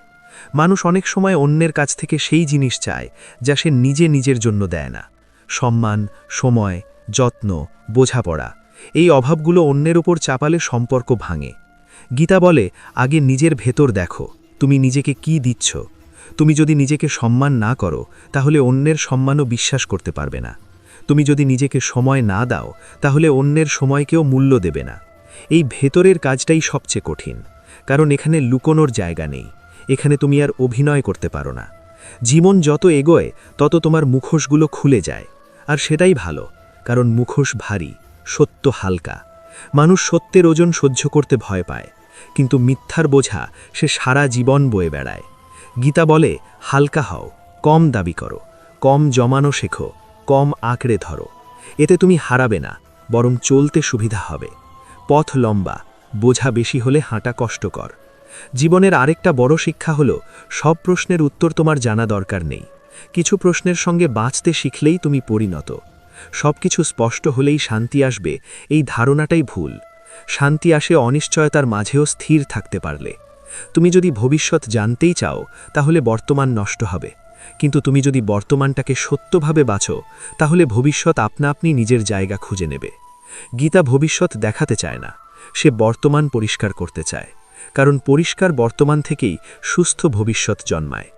মানুষ অনেক সময় অন্যের কাছ থেকে সেই জিনিস চায় যা সে নিজে নিজের জন্য দেয় না। সম্মান, সময়, যত্ন, বোঝাপড়া, এই অভাবগুলো অন্যের উপর চাপালে সম্পর্ক ভাঙে। গীতা বলে, আগে নিজের ভেতর দেখো, তুমি নিজেকে কি দিচ্ছ। তুমি যদি নিজেকে সম্মান না করো তাহলে অন্যের সম্মানও বিশ্বাস করতে পারবে না। তুমি যদি নিজেকে সময় না দাও তাহলে অন্যের সময়কেও মূল্য দেবে না। এই ভেতরের কাজটাই সবচেয়ে কঠিন, কারণ এখানে লুকোনোর জায়গা নেই, এখানে তুমি আর অভিনয় করতে পারো না। জীবন যত এগোয় তত তোমার মুখোশগুলো খুলে যায়, আর সেটাই ভালো, কারণ মুখোশ ভারী, সত্য হালকা। মানুষ সত্যের ওজন সহ্য করতে ভয় পায়, কিন্তু মিথ্যার বোঝা সে সারা জীবন বয়ে বেড়ায়। গীতা বলে, হালকা হও, কম দাবি করো, কম জমানো শেখো, কম আঁকড়ে ধরো। এতে তুমি হারাবে না, বরং চলতে সুবিধা হবে। পথ লম্বা, বোঝা বেশি হলে হাঁটা কষ্টকর। জীবনের আরেকটা বড় শিক্ষা হলো, সব প্রশ্নের উত্তর তোমার জানা দরকার নেই। কিছু প্রশ্নের সঙ্গে বাঁচতে শিখলেই তুমি পরিণত। সব কিছু স্পষ্ট হলেই শান্তি আসবে, এই ধারণাটাই ভুল। শান্তি আসে অনিশ্চয়তার মাঝেও স্থির থাকতে পারলে। তুমি যদি ভবিষ্যৎ জানতেই চাও তাহলে বর্তমান নষ্ট হবে, কিন্তু তুমি যদি বর্তমানটাকে সত্যভাবে বাঁচো তাহলে ভবিষ্যৎ আপনা আপনি নিজের জায়গা খুঁজে নেবে। গীতা ভবিষ্যৎ দেখাতে চায় না, সে বর্তমান পরিষ্কার করতে চায়, কারণ পরিষ্কার বর্তমান থেকেই সুস্থ ভবিষ্যৎ জন্মায়।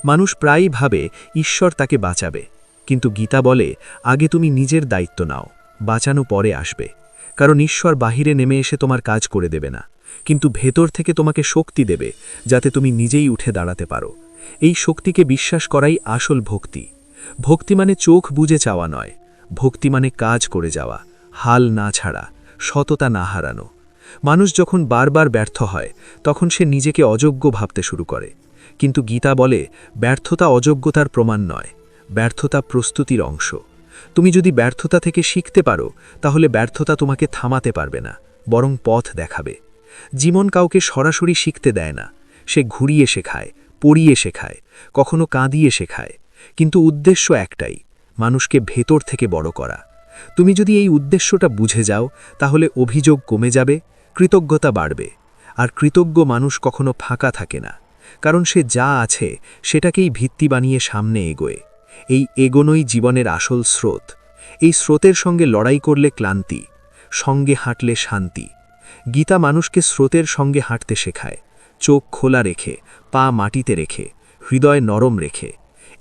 মানুষ প্রায়ই ভাবে ঈশ্বর তাকে বাঁচাবে, কিন্তু গীতা বলে আগে তুমি নিজের দায়িত্ব নাও, বাঁচানো পরে আসবে। কারণ ঈশ্বর বাহিরে নেমে এসে তোমার কাজ করে দেবে না, কিন্তু ভেতর থেকে তোমাকে শক্তি দেবে যাতে তুমি নিজেই উঠে দাঁড়াতে পারো। এই শক্তিকে বিশ্বাস করাই আসল ভক্তি। ভক্তি মানে চোখ বুজে চাওয়া নয়, ভক্তি মানে কাজ করে যাওয়া, হাল না ছাড়া, সততা না হারানো। মানুষ যখন বারবার ব্যর্থ হয় তখন সে নিজেকে অযোগ্য ভাবতে শুরু করে, কিন্তু গীতা বলে ব্যর্থতা অযোগ্যতার প্রমাণ নয়, ব্যর্থতা প্রস্তুতির অংশ। তুমি যদি ব্যর্থতা থেকে শিখতে পারো তাহলে ব্যর্থতা তোমাকে থামাতে পারবে না, বরং পথ দেখাবে। জীবন কাউকে সরাসরি শিখতে দেয় না, সে ঘুরিয়ে শেখায়, পড়িয়ে শেখায়, কখনো কাঁদিয়ে শেখায়, কিন্তু উদ্দেশ্য একটাই, মানুষকে ভেতর থেকে বড় করা। তুমি যদি এই উদ্দেশ্যটা বুঝে যাও তাহলে অভিযোগ কমে যাবে, কৃতজ্ঞতা বাড়বে। আর কৃতজ্ঞ মানুষ কখনো ফাঁকা থাকে না, কারণ সে যা আছে সেটাকেই ভিত্তি বানিয়ে সামনে এগোয়। এই এগোনোই জীবনের আসল স্রোত। এই স্রোতের সঙ্গে লড়াই করলে ক্লান্তি, সঙ্গে হাঁটলে শান্তি। গীতা মানুষকে স্রোতের সঙ্গে হাঁটতে শেখায়, চোখ খোলা রেখে, পা মাটিতে রেখে, হৃদয় নরম রেখে।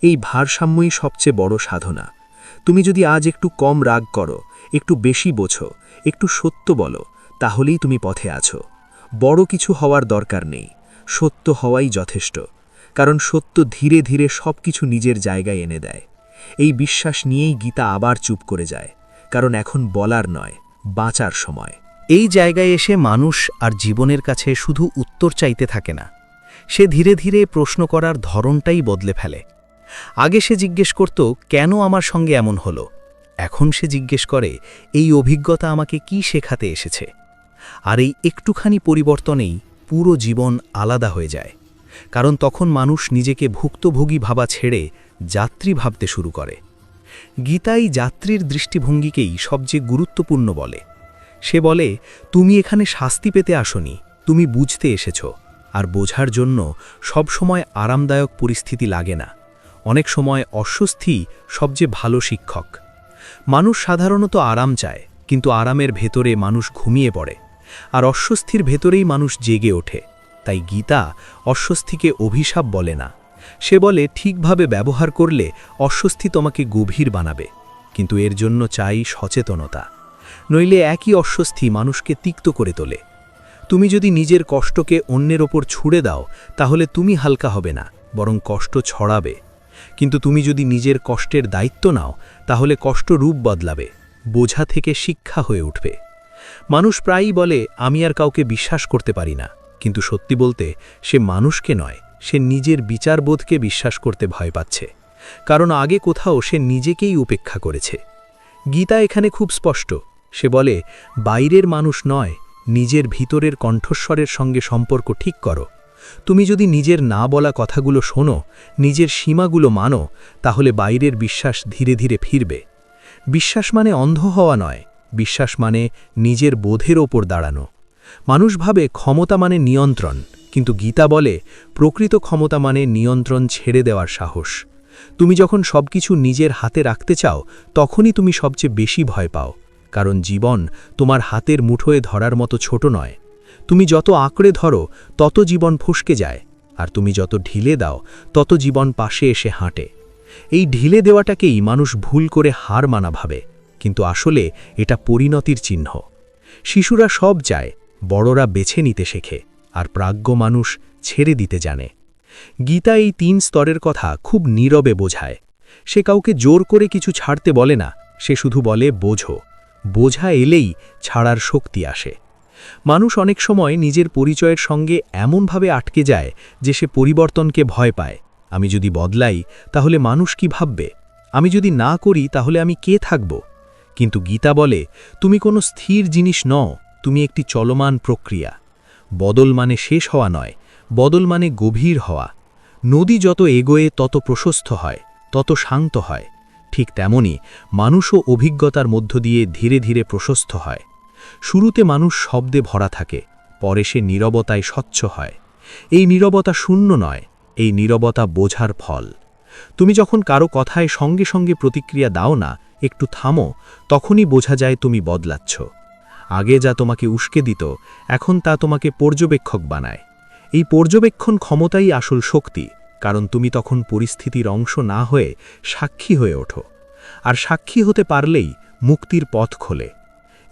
এই ভারসাম্যই সবচেয়ে বড় সাধনা। তুমি যদি আজ একটু কম রাগ করো, একটু বেশি বোঝো, একটু সত্য বলো, তাহলেই তুমি পথে আছো। বড় কিছু হওয়ার দরকার নেই, সত্য হওয়াই যথেষ্ট। কারণ সত্য ধীরে ধীরে সব কিছু নিজের জায়গায় এনে দেয়। এই বিশ্বাস নিয়েই গীতা আবার চুপ করে যায়, কারণ এখন বলার নয়, বাঁচার সময়। এই জায়গায় এসে মানুষ আর জীবনের কাছে শুধু উত্তর চাইতে থাকে না, সে ধীরে ধীরে প্রশ্ন করার ধরনটাই বদলে ফেলে। আগে সে জিজ্ঞেস করত কেন আমার সঙ্গে এমন হলো, এখন সে জিজ্ঞেস করে এই অভিজ্ঞতা আমাকে কি শেখাতে এসেছে। আর এই একটুখানি পরিবর্তনেই পুরো জীবন আলাদা হয়ে যায়, কারণ তখন মানুষ নিজেকে ভুক্তভোগী ভাবা ছেড়ে যাত্রী ভাবতে শুরু করে। গীতাই যাত্রীর দৃষ্টিভঙ্গিকেই সবচেয়ে গুরুত্বপূর্ণ বলে। সে বলে তুমি এখানে শাস্তি পেতে আসনি, তুমি বুঝতে এসেছ। আর বোঝার জন্য সব সময় আরামদায়ক পরিস্থিতি লাগে না, অনেক সময় অস্বস্তি সবচেয়ে ভালো শিক্ষক। মানুষ সাধারণত আরাম চায়, কিন্তু আরামের ভেতরে মানুষ ঘুমিয়ে পড়ে, আর অস্বস্তির ভেতরেই মানুষ জেগে ওঠে। তাই গীতা অস্বস্তিকে অভিশাপ বলে না, সে বলে ঠিকভাবে ব্যবহার করলে অস্বস্তি তোমাকে গভীর বানাবে, কিন্তু এর জন্য চাই সচেতনতা। নইলে একই অস্বস্তি মানুষকে তিক্ত করে তোলে। তুমি যদি নিজের কষ্টকে অন্যের ওপর ছুড়ে দাও তাহলে তুমি হালকা হবে না, বরং কষ্ট ছড়াবে। কিন্তু তুমি যদি নিজের কষ্টের দায়িত্ব নাও তাহলে কষ্ট রূপ বদলাবে, বোঝা থেকে শিক্ষা হয়ে উঠবে। মানুষ প্রায়ই বলে আমি আর কাউকে বিশ্বাস করতে পারি না, কিন্তু সত্যি বলতে সে মানুষকে নয়, সে নিজের বিচারবোধকে বিশ্বাস করতে ভয় পাচ্ছে, কারণ আগে কোথাও সে নিজেকেই উপেক্ষা করেছে। গীতা এখানে খুব স্পষ্ট, সে বলে বাইরের মানুষ নয়, নিজের ভিতরের কণ্ঠস্বরের সঙ্গে সম্পর্ক ঠিক করো। তুমি যদি নিজের না বলা কথাগুলো শোনো, নিজের সীমাগুলো মানো, তাহলে বাইরের বিশ্বাস ধীরে ধীরে ফিরবে। বিশ্বাস মানে অন্ধ হওয়া নয়, বিশ্বাস মানে নিজের বোধের ওপর দাঁড়ানো। মানুষ ভাবে ক্ষমতা মানে নিয়ন্ত্রণ, কিন্তু গীতা বলে প্রকৃত ক্ষমতা মানে নিয়ন্ত্রণ ছেড়ে দেওয়ার সাহস। তুমি যখন সবকিছু নিজের হাতে রাখতে চাও তখনই তুমি সবচেয়ে বেশি ভয় পাও, কারণ জীবন তোমার হাতের মুঠোয় ধরার মতো ছোট নয়। তুমি যত আঁকড়ে ধরো তত জীবন ফসকে যায়, আর তুমি যত ঢিলে দাও তত জীবন পাশে এসে হাঁটে। এই ঢিলে দেওয়াটাকেই মানুষ ভুল করে হার মানা ভাবে, কিন্তু আসলে এটা পরিণতির চিহ্ন। শিশুরা সব চায়, বড়রা বেছে নিতে শেখে, আর প্রাজ্ঞ মানুষ ছেড়ে দিতে জানে। গীতা এই 3 স্তরের কথা খুব নীরবে বোঝায়। সে কাউকে জোর করে কিছু ছাড়তে বলে না, সে শুধু বলে বোঝো। বোঝা এলেই ছাড়ার শক্তি আসে। মানুষ অনেক সময় নিজের পরিচয়ের সঙ্গে এমনভাবে আটকে যায় যে সে পরিবর্তনকে ভয় পায়। আমি যদি বদলাই তাহলে মানুষ কি ভাববে, আমি যদি না করি তাহলে আমি কে থাকব। কিন্তু গীতা বলে তুমি কোনো স্থির জিনিস নও, তুমি একটি চলমান প্রক্রিয়া। বদল মানে শেষ হওয়া নয়, বদল মানে গভীর হওয়া। নদী যত এগোয় তত প্রশস্ত হয়, তত শান্ত হয়। ঠিক তেমনি মানুষও অভিজ্ঞতার মধ্য দিয়ে ধীরে ধীরে প্রশস্ত হয়। শুরুতে মানুষ শব্দে ভরা থাকে, পরে সে নীরবতায় স্বচ্ছ হয়। এই নীরবতা শূন্য নয়, এই নীরবতা বোঝার ফল। তুমি যখন কারো কথায় সঙ্গে সঙ্গে প্রতিক্রিয়া দাও না, একটু থামো, তখনই বোঝা যায় তুমি বদলাচ্ছ। আগে যা তোমাকে উস্কে দিত, এখন তা তোমাকে পর্যবেক্ষক বানায়। এই পর্যবেক্ষণ ক্ষমতাই আসল শক্তি, কারণ তুমি তখন পরিস্থিতির অংশ না হয়ে সাক্ষী হয়ে ওঠো। আর সাক্ষী হতে পারলেই মুক্তির পথ খোলে।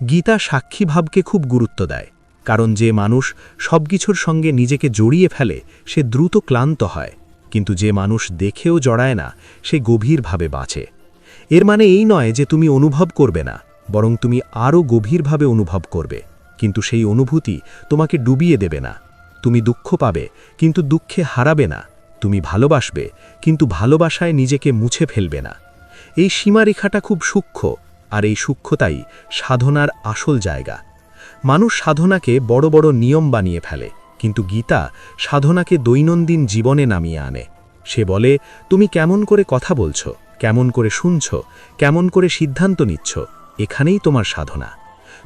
গীতা সাক্ষী ভাবকে খুব গুরুত্ব দেয়, কারণ যে মানুষ সবকিছুর সঙ্গে নিজেকে জড়িয়ে ফেলে সে দ্রুত ক্লান্ত হয়, কিন্তু যে মানুষ দেখেও জড়ায় না সে গভীরভাবে বাঁচে। এর মানে এই নয় যে তুমি অনুভব করবে না, বরং তুমি আরও গভীরভাবে অনুভব করবে, কিন্তু সেই অনুভূতি তোমাকে ডুবিয়ে দেবে না। তুমি দুঃখ পাবে, কিন্তু দুঃখে হারাবে না। তুমি ভালোবাসবে, কিন্তু ভালোবাসায় নিজেকে মুছে ফেলবে না। এই সীমারেখাটা খুব সূক্ষ্ম, আর এই সূক্ষ্মতাই সাধনার আসল জায়গা। মানুষ সাধনাকে বড় বড় নিয়ম বানিয়ে ফেলে, কিন্তু গীতা সাধনাকে দৈনন্দিন জীবনে নামিয়ে আনে। সে বলে, তুমি কেমন করে কথা বলছো, কেমন করে শুনছ, কেমন করে সিদ্ধান্ত নিচ্ছ, এখানেই তোমার সাধনা।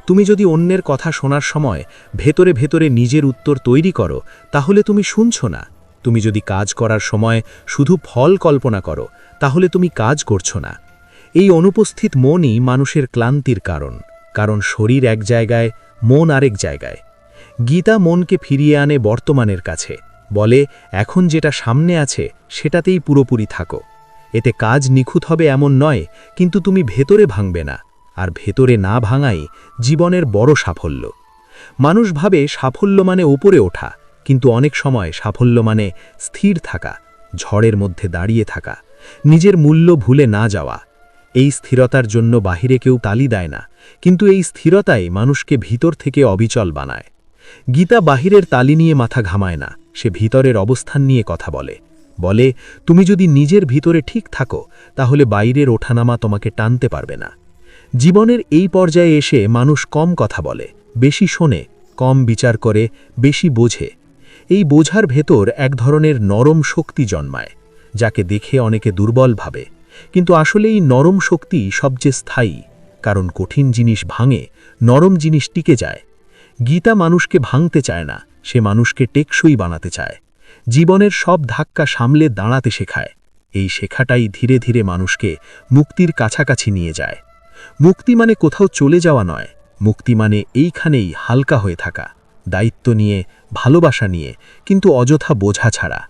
তুমি যদি অন্যের কথা শোনার সময় ভেতরে ভেতরে নিজের উত্তর তৈরি করো, তাহলে তুমি শুনছ না। তুমি যদি কাজ করার সময় শুধু ফল কল্পনা করো, তাহলে তুমি কাজ করছো না। এই অনুপস্থিত মনই মানুষের ক্লান্তির কারণ, কারণ শরীর এক জায়গায়, মন আরেক জায়গায়। গীতা মনকে ফিরিয়ে আনে বর্তমানের কাছে, বলে এখন যেটা সামনে আছে সেটাতেই পুরোপুরি থাকো। এতে কাজ নিখুঁত হবে এমন নয়, কিন্তু তুমি ভেতরে ভাঙবে না, আর ভেতরে না ভাঙাই জীবনের বড় সাফল্য। মানুষ ভাবে সাফল্য মানে উপরে ওঠা, কিন্তু অনেক সময় সাফল্য মানে স্থির থাকা, ঝড়ের মধ্যে দাঁড়িয়ে থাকা, নিজের মূল্য ভুলে না যাওয়া। এই স্থিরতার জন্য বাহিরে কেউ তালি দেয় না, কিন্তু এই স্থিরতাই মানুষকে ভিতর থেকে অবিচল বানায়। গীতা বাহিরের তালি নিয়ে মাথা ঘামায় না, সে ভিতরের অবস্থান নিয়ে কথা বলে তুমি যদি নিজের ভিতরে ঠিক থাকো, তাহলে বাইরের ওঠানামা তোমাকে টানতে পারবে না। জীবনের এই পর্যায়ে এসে মানুষ কম কথা বলে, বেশি শোনে, কম বিচার করে, বেশি বোঝে। এই বোঝার ভেতর এক ধরনের নরম শক্তি জন্মায়, যাকে দেখে অনেকে দুর্বল ভাবে, কিন্তু আসলে এই নরম শক্তি সবচেয়ে স্থায়ী, কারণ কঠিন জিনিস ভাঙে, নরম জিনিস টিকে যায়। গীতা মানুষকে ভাঙতে চায় না, সে মানুষকে টেকসই বানাতে চায়। জীবনের সব ধাক্কা সামলে দাঁড়াতে শেখায়। এই শেখাটাই ধীরে ধীরে মানুষকে মুক্তির কাছাকাছি নিয়ে যায়। মুক্তি মানে কোথাও চলে যাওয়া নয়, মুক্তি মানে এইখানেই হালকা হয়ে থাকা, দায়িত্ব নিয়ে, ভালোবাসা নিয়ে, কিন্তু অযথা বোঝা ছাড়া।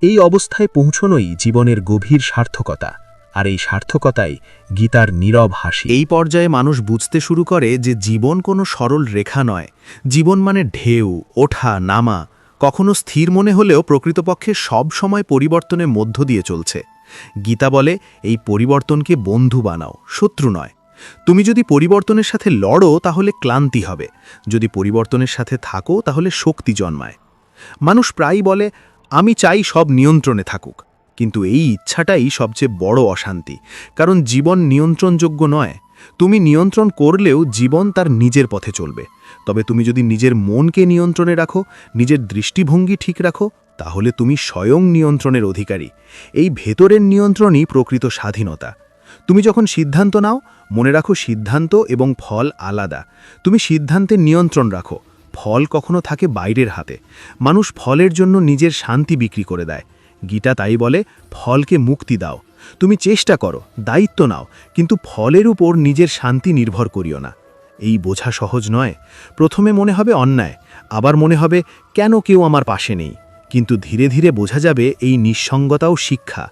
এই অবস্থায় পৌঁছনোই জীবনের গভীর সার্থকতা, আর এই সার্থকতাই গীতার নীরব হাসি। এই পর্যায়ে মানুষ বুঝতে শুরু করে যে জীবন কোনো সরল রেখা নয়, জীবন মানে ঢেউ, ওঠা নামা। কখনো স্থির মনে হলেও প্রকৃতপক্ষে সব সময় পরিবর্তনের মধ্য দিয়ে চলছে। গীতা বলে এই পরিবর্তনকে বন্ধু বানাও, শত্রু নয়। তুমি যদি পরিবর্তনের সাথে লড়ো তাহলে ক্লান্তি হবে, যদি পরিবর্তনের সাথে থাকো তাহলে শক্তি জন্মায়। মানুষ প্রায়ই বলে আমি চাই সব নিয়ন্ত্রণে থাকুক, কিন্তু এই ইচ্ছাটাই সবচেয়ে বড় অশান্তি, কারণ জীবন নিয়ন্ত্রণযোগ্য নয়। তুমি নিয়ন্ত্রণ করলেও জীবন তার নিজের পথে চলবে, তবে তুমি যদি নিজের মনকে নিয়ন্ত্রণে রাখো, নিজের দৃষ্টিভঙ্গি ঠিক রাখো, তাহলে তুমি স্বয়ং নিয়ন্ত্রণের অধিকারী। এই ভেতরের নিয়ন্ত্রণই প্রকৃত স্বাধীনতা। তুমি যখন সিদ্ধান্ত নাও, মনে রাখো সিদ্ধান্ত এবং ফল আলাদা। তুমি সিদ্ধান্তের নিয়ন্ত্রণ রাখো, ফল কখনো থাকে বাইরের হাতে। মানুষ ফলের জন্য নিজের শান্তি বিক্রি করে দেয়। গীতা তাই বলে, ফলকে মুক্তি দাও। তুমি চেষ্টা করো, দায়িত্ব নাও, কিন্তু ফলের উপর নিজের শান্তি নির্ভর করিও না। এই বোঝা সহজ নয়। প্রথমে মনে হবে অন্যায়, আবার মনে হবে কেন কেউ আমার পাশে নেই, কিন্তু ধীরে ধীরে বোঝা যাবে এই নিঃসঙ্গতাও শিক্ষা।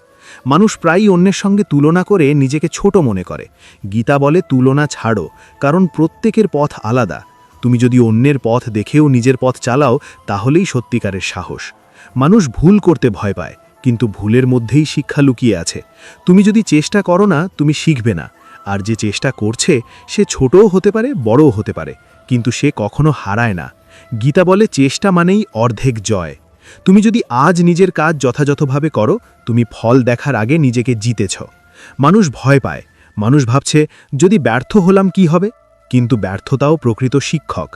মানুষ প্রায়ই অন্যের সঙ্গে তুলনা করে নিজেকে ছোট মনে করে। গীতা বলে তুলনা ছাড়ো, কারণ প্রত্যেকের পথ আলাদা। তুমি যদি অন্যের পথ দেখেও নিজের পথ চালাও, তাহলেই সত্যিকারের সাহস। মানুষ ভুল করতে ভয় পায়, কিন্তু ভুলের মধ্যেই শিক্ষা লুকিয়ে আছে। তুমি যদি চেষ্টা করো না, তুমি শিখবে না। আর যে চেষ্টা করছে সে ছোটও হতে পারে, বড়ও হতে পারে, কিন্তু সে কখনো হারায় না। গীতা বলে চেষ্টা মানেই অর্ধেক জয়। তুমি যদি আজ নিজের কাজ যথাযথভাবে করো, তুমি ফল দেখার আগে নিজেকে জিতেছ। মানুষ ভয় পায়, মানুষ ভাবছে যদি ব্যর্থ হলাম কি হবে, কিন্তু ব্যর্থতাও প্রকৃত শিক্ষক।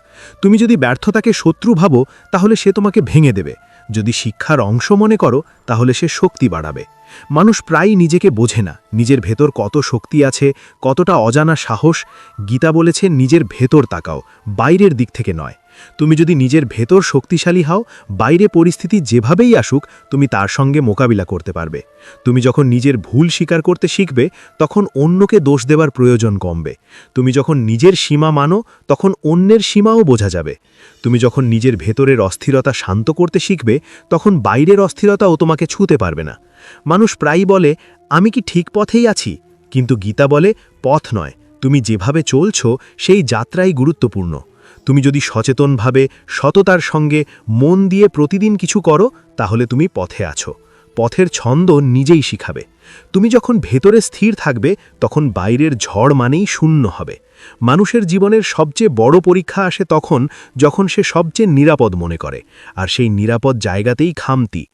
তুমি যদি ব্যর্থতাকে শত্রু ভাবো, তাহলে সে তোমাকে ভেঙে দেবে। যদি শিক্ষার অংশ মনে করো, তাহলে সে শক্তি বাড়াবে। মানুষ প্রায়ই নিজেকে বোঝে না, নিজের ভেতর কত শক্তি আছে, কতটা অজানা সাহস। গীতা বলেছে নিজের ভেতর তাকাও, বাইরের দিক থেকে নয়। তুমি যদি নিজের ভেতর শক্তিশালী হও, বাইরে পরিস্থিতি যেভাবেই আসুক তুমি তার সঙ্গে মোকাবিলা করতে পারবে। তুমি যখন নিজের ভুল স্বীকার করতে শিখবে, তখন অন্যকে দোষ দেওয়ার প্রয়োজন কমবে। তুমি যখন নিজের সীমা মানো, তখন অন্যের সীমাও বোঝা যাবে। তুমি যখন নিজের ভেতরের অস্থিরতা শান্ত করতে শিখবে, তখন বাইরের অস্থিরতাও তোমাকে ছুঁতে পারবে না। মানুষ প্রায়ই বলে, আমি কি ঠিক পথেই আছি? কিন্তু গীতা বলে, পথ নয়, তুমি যেভাবে চলছো সেই যাত্রাই গুরুত্বপূর্ণ। তুমি যদি সচেতনভাবে সততার সঙ্গে মন দিয়ে প্রতিদিন কিছু করো, তাহলে তুমি পথে আছো। পথের ছন্দ নিজেই শিখাবে। তুমি যখন ভেতরে স্থির থাকবে, তখন বাইরের ঝড় মানেই শূন্য হবে। মানুষের জীবনের সবচেয়ে বড় পরীক্ষা আসে তখন, যখন সে সবচেয়ে নিরাপদ মনে করে, আর সেই নিরাপদ জায়গাতেই খামতি।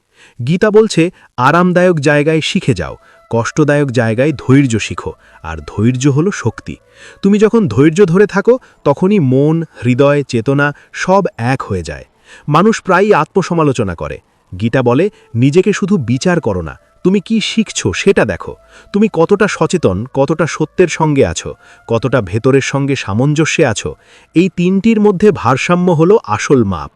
গীতা বলছে, আরামদায়ক জায়গায় শিখে যাও, কষ্টদায়ক জায়গায় ধৈর্য শিখো, আর ধৈর্য হলো শক্তি। তুমি যখন ধৈর্য ধরে থাকো, তখনই মন, হৃদয়, চেতনা সব এক হয়ে যায়। মানুষ প্রায়ই আত্মসমালোচনা করে। গীতা বলে, নিজেকে শুধু বিচার করো না, তুমি কি শিখছো সেটা দেখো। তুমি কতটা সচেতন, কতটা সত্যের সঙ্গে আছো, কতটা ভেতরের সঙ্গে সামঞ্জস্যে আছো। এই তিনটির মধ্যে ভারসাম্য হলো আসল মাপ।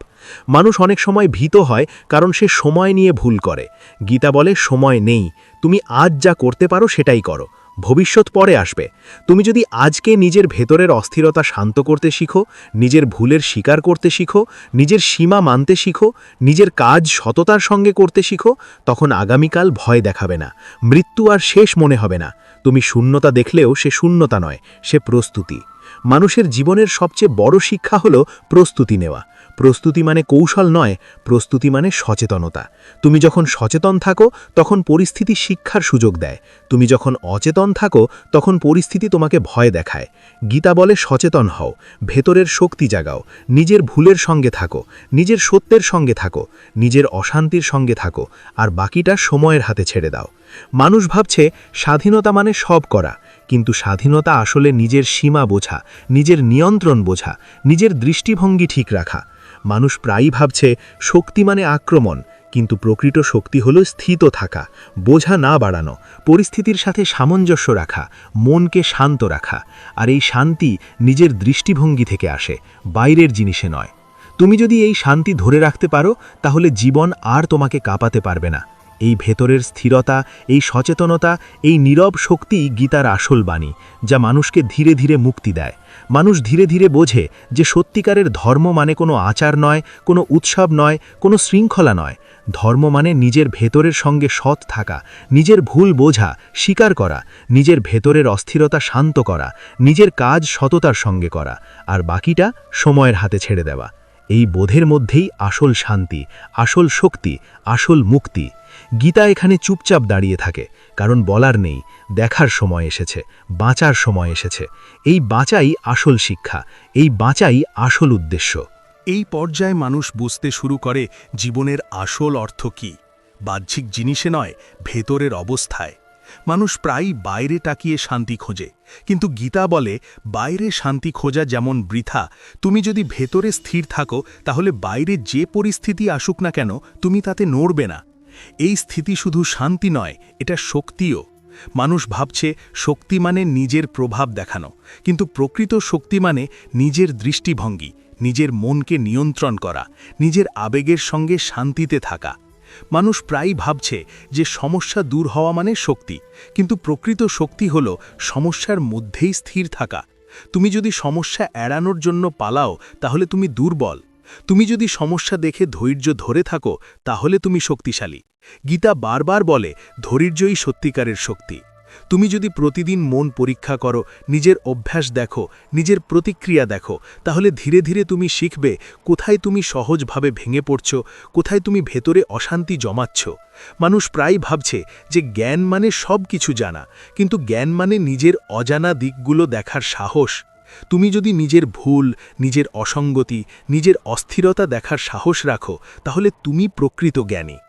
মানুষ অনেক সময় ভীত হয় কারণ সে সময় নিয়ে ভুল করে। গীতা বলে, সময় নেই, তুমি আজ যা করতে পারো সেটাই করো, ভবিষ্যৎ পরে আসবে। তুমি যদি আজকে নিজের ভেতরের অস্থিরতা শান্ত করতে শিখো, নিজের ভুলের স্বীকার করতে শিখো, নিজের সীমা মানতে শিখো, নিজের কাজ সততার সঙ্গে করতে শিখো, তখন আগামীকাল ভয় দেখাবে না, মৃত্যু আর শেষ মনে হবে না। তুমি শূন্যতা দেখলেও সে শূন্যতা নয়, সে প্রস্তুতি। মানুষের জীবনের সবচেয়ে বড় শিক্ষা হলো প্রস্তুতি নেওয়া। প্রস্তুতি মানে কৌশল নয়, প্রস্তুতি মানে সচেতনতা। তুমি যখন সচেতন থাকো, তখন পরিস্থিতি শিক্ষার সুযোগ দেয়। তুমি যখন অচেতন থাকো, তখন পরিস্থিতি তোমাকে ভয় দেখায়। গীতা বলে, সচেতন হও, ভেতরের শক্তি জাগাও, নিজের ভুলের সঙ্গে থাকো, নিজের সত্যের সঙ্গে থাকো, নিজের অশান্তির সঙ্গে থাকো, আর বাকিটা সময়ের হাতে ছেড়ে দাও। মানুষ ভাবছে স্বাধীনতা মানে সব করা, কিন্তু স্বাধীনতা আসলে নিজের সীমা বোঝা, নিজের নিয়ন্ত্রণ বোঝা, নিজের দৃষ্টিভঙ্গি ঠিক রাখা। মানুষ প্রায়ই ভাবছে শক্তি মানে আক্রমণ, কিন্তু প্রকৃত শক্তি হলো স্থিত থাকা, বোঝা না বাড়ানো, পরিস্থিতির সাথে সামঞ্জস্য রাখা, মনকে শান্ত রাখা। আর এই শান্তি নিজের দৃষ্টিভঙ্গি থেকে আসে, বাইরের জিনিসে নয়। তুমি যদি এই শান্তি ধরে রাখতে পারো, তাহলে জীবন আর তোমাকে কাঁপাতে পারবে না। এই ভেতরের স্থিরতা, এই সচেতনতা, এই নীরব শক্তি গীতার আসল বাণী, যা মানুষকে ধীরে ধীরে মুক্তি দেয়। মানুষ ধীরে ধীরে বোঝে যে সত্যিকারের ধর্ম মানে কোনো আচার নয়, কোনো উৎসব নয়, কোনো শৃঙ্খলা নয়। ধর্ম মানে নিজের ভেতরের সঙ্গে সৎ থাকা, নিজের ভুল বোঝা, স্বীকার করা, নিজের ভেতরের অস্থিরতা শান্ত করা, নিজের কাজ সততার সঙ্গে করা, আর বাকিটা সময়ের হাতে ছেড়ে দেওয়া। এই বোধের মধ্যেই আসল শান্তি, আসল শক্তি, আসল মুক্তি। গীতা এখানে চুপচাপ দাঁড়িয়ে থাকে, কারণ বলার নেই, দেখার সময় এসেছে, বাঁচার সময় এসেছে। এই বাঁচাই আসল শিক্ষা, এই বাঁচাই আসল উদ্দেশ্য। এই পর্যায়ে মানুষ বুঝতে শুরু করে জীবনের আসল অর্থ কী। বাহ্যিক জিনিসে নয়, ভেতরের অবস্থায়। মানুষ প্রায়ই বাইরে তাকিয়ে শান্তি খোঁজে, কিন্তু গীতা বলে, বাইরে শান্তি খোঁজা যেমন বৃথা, তুমি যদি ভেতরে স্থির থাকো, তাহলে বাইরে যে পরিস্থিতি আসুক না কেন, তুমি তাতে নড়বে না। এই স্থিতি শুধু শান্তি নয়, এটা শক্তিও। মানুষ ভাবছে শক্তি মানে নিজের প্রভাব দেখানো, কিন্তু প্রকৃত শক্তি মানে নিজের দৃষ্টিভঙ্গি, নিজের মনকে নিয়ন্ত্রণ করা, নিজের আবেগের সঙ্গে শান্তিতে থাকা। মানুষ প্রায়ই ভাবছে যে সমস্যা দূর হওয়া মানে শক্তি, কিন্তু প্রকৃত শক্তি হল সমস্যার মধ্যেই স্থির থাকা। তুমি যদি সমস্যা এড়ানোর জন্য পালাও, তাহলে তুমি দুর্বল। তুমি যদি সমস্যা দেখে ধৈর্য ধরে থাকো, তাহলে তুমি শক্তিশালী। গীতা বারবার বলে, ধৈর্যই সত্যিকারের শক্তি। তুমি যদি প্রতিদিন মন পরীক্ষা করো, নিজের অভ্যাস দেখো, নিজের প্রতিক্রিয়া দেখো, তাহলে ধীরে ধীরে তুমি শিখবে কোথায় তুমি সহজভাবে ভেঙে পড়ছো, কোথায় তুমি ভেতরে অশান্তি জমাচ্ছ। মানুষ প্রায় ভাবছে যে জ্ঞান মানে সব কিছু জানা, কিন্তু জ্ঞান মানে নিজের অজানা দিকগুলো দেখার সাহস। তুমি যদি নিজের ভুল, নিজের অসঙ্গতি, নিজের অস্থিরতা দেখার সাহস রাখো, তাহলে তুমি প্রকৃত জ্ঞানী।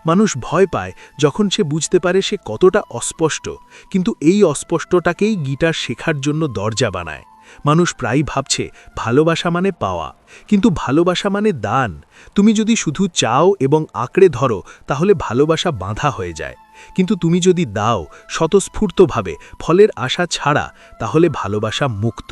মানুষ ভয় পায় যখন সে বুঝতে পারে সে কতটা অস্পষ্ট, কিন্তু এই অস্পষ্টটাকেই গীতা শেখার জন্য দরজা বানায়। মানুষ প্রায়ই ভাবছে ভালোবাসা মানে পাওয়া, কিন্তু ভালোবাসা মানে দান। তুমি যদি শুধু চাও এবং আঁকড়ে ধরো, তাহলে ভালোবাসা বাঁধা হয়ে যায়। কিন্তু তুমি যদি দাও স্বতঃস্ফূর্তভাবে, ফলের আশা ছাড়া, তাহলে ভালোবাসা মুক্ত।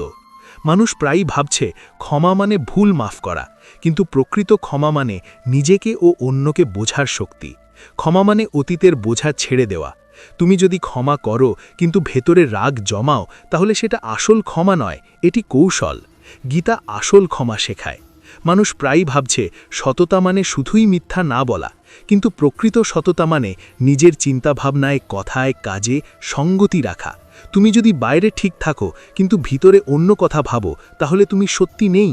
মানুষ প্রায়ই ভাবছে ক্ষমা মানে ভুল মাফ করা, কিন্তু প্রকৃত ক্ষমা মানে নিজেকে ও অন্যকে বোঝার শক্তি। ক্ষমা মানে অতীতের বোঝা ছেড়ে দেওয়া। তুমি যদি ক্ষমা করো কিন্তু ভেতরে রাগ জমাও, তাহলে সেটা আসল ক্ষমা নয়, এটি কৌশল। গীতা আসল ক্ষমা শেখায়। মানুষ প্রায়ই ভাবছে সততা মানে শুধুই মিথ্যা না বলা, কিন্তু প্রকৃত সততা মানে নিজের চিন্তাভাবনায়, কথায়, কাজে সঙ্গতি রাখা। তুমি যদি বাইরে ঠিক থাকো কিন্তু ভিতরে অন্য কথা ভাবো, তাহলে তুমি সত্যি নেই।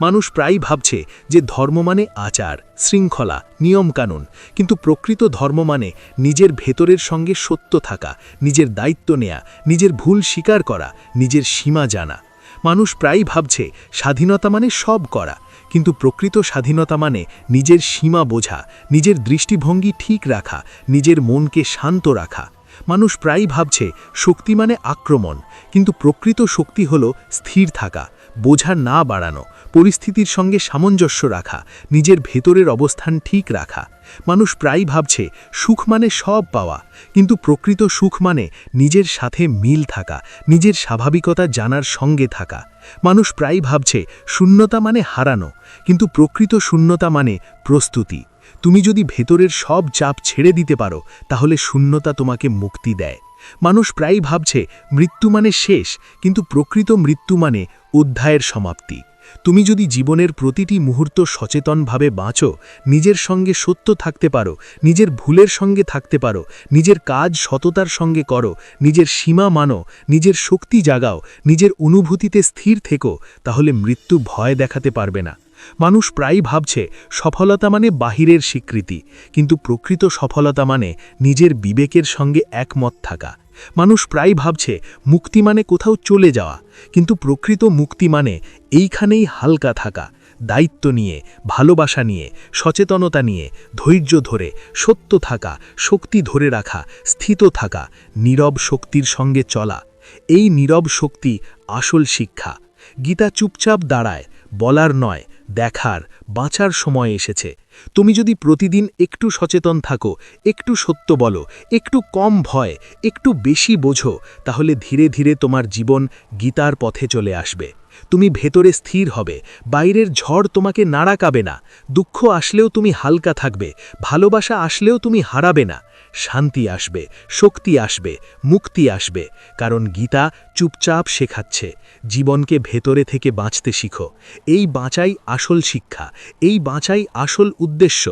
মানুষ প্রায়ই ভাবছে যে ধর্ম মানে আচার, শৃঙ্খলা, নিয়মকানুন, কিন্তু প্রকৃত ধর্ম মানে নিজের ভেতরের সঙ্গে সত্য থাকা, নিজের দায়িত্ব নেয়া, নিজের ভুল স্বীকার করা, নিজের সীমা জানা। মানুষ প্রায়ই ভাবছে স্বাধীনতা মানে সব করা, কিন্তু প্রকৃত স্বাধীনতা মানে নিজের সীমা বোঝা, নিজের দৃষ্টিভঙ্গি ঠিক রাখা, নিজের মনকে শান্ত রাখা। মানুষ প্রায়ই ভাবছে শক্তি মানে আক্রমণ, কিন্তু প্রকৃত শক্তি হল স্থির থাকা, বোঝা না বাড়ানো, পরিস্থিতির সঙ্গে সামঞ্জস্য রাখা, নিজের ভেতরের অবস্থান ঠিক রাখা। মানুষ প্রায়ই ভাবছে সুখ মানে সব পাওয়া, কিন্তু প্রকৃত সুখ মানে নিজের সাথে মিল থাকা, নিজের স্বাভাবিকতা জানার সঙ্গে থাকা। মানুষ প্রায়ই ভাবছে শূন্যতা মানে হারানো, কিন্তু প্রকৃত শূন্যতা মানে প্রস্তুতি। তুমি যদি ভেতরের সব চাপ ছেড়ে দিতে পারো, তাহলে শূন্যতা তোমাকে মুক্তি দেয়। মানুষ প্রায়ই ভাবছে মৃত্যু মানে শেষ, কিন্তু প্রকৃত মৃত্যু মানে অধ্যায়ের সমাপ্তি। তুমি যদি জীবনের প্রতিটি মুহূর্ত সচেতনভাবে বাঁচো, নিজের সঙ্গে সত্য থাকতে পারো, নিজের ভুলের সঙ্গে থাকতে পারো, নিজের কাজ সততার সঙ্গে করো, নিজের সীমা মানো, নিজের শক্তি জাগাও, নিজের অনুভূতিতে স্থির থেকো, তাহলে মৃত্যু ভয় দেখাতে পারবে না। মানুষ প্রায়ই ভাবছে সফলতা মানে বাহিরের স্বীকৃতি, কিন্তু প্রকৃত সফলতা মানে নিজের বিবেকের সঙ্গে একমত থাকা। মানুষ প্রায়ই ভাবছে মুক্তি মানে কোথাও চলে যাওয়া, কিন্তু প্রকৃত মুক্তি মানে এইখানেই হালকা থাকা, দায়িত্ব নিয়ে, ভালোবাসা নিয়ে, সচেতনতা নিয়ে, ধৈর্য ধরে, সত্য থাকা, শক্তি ধরে রাখা, স্থিত থাকা, নীরব শক্তির সঙ্গে চলা। এই নীরব শক্তি আসল শিক্ষা। গীতা চুপচাপ দাঁড়ায়, বলার নয়, দেখার, বাঁচার সময় এসেছে। তুমি যদি প্রতিদিন একটু সচেতন থাকো, একটু সত্য বলো, একটু কম ভয়, একটু বেশি বোঝো, তাহলে ধীরে ধীরে তোমার জীবন গীতার পথে চলে আসবে। তুমি ভেতরে স্থির হবে, বাইরের ঝড় তোমাকে নাড়াকাবে না। দুঃখ আসলেও তুমি হালকা থাকবে, ভালোবাসা আসলেও তুমি হারাবে না। শান্তি আসবে, শক্তি আসবে, মুক্তি আসবে, কারণ গীতা চুপচাপ শেখাচ্ছে জীবনকে ভেতরে থেকে বাঁচতে শিখো। এই বাঁচাই আসল শিক্ষা, এই বাঁচাই আসল উদ্দেশ্য,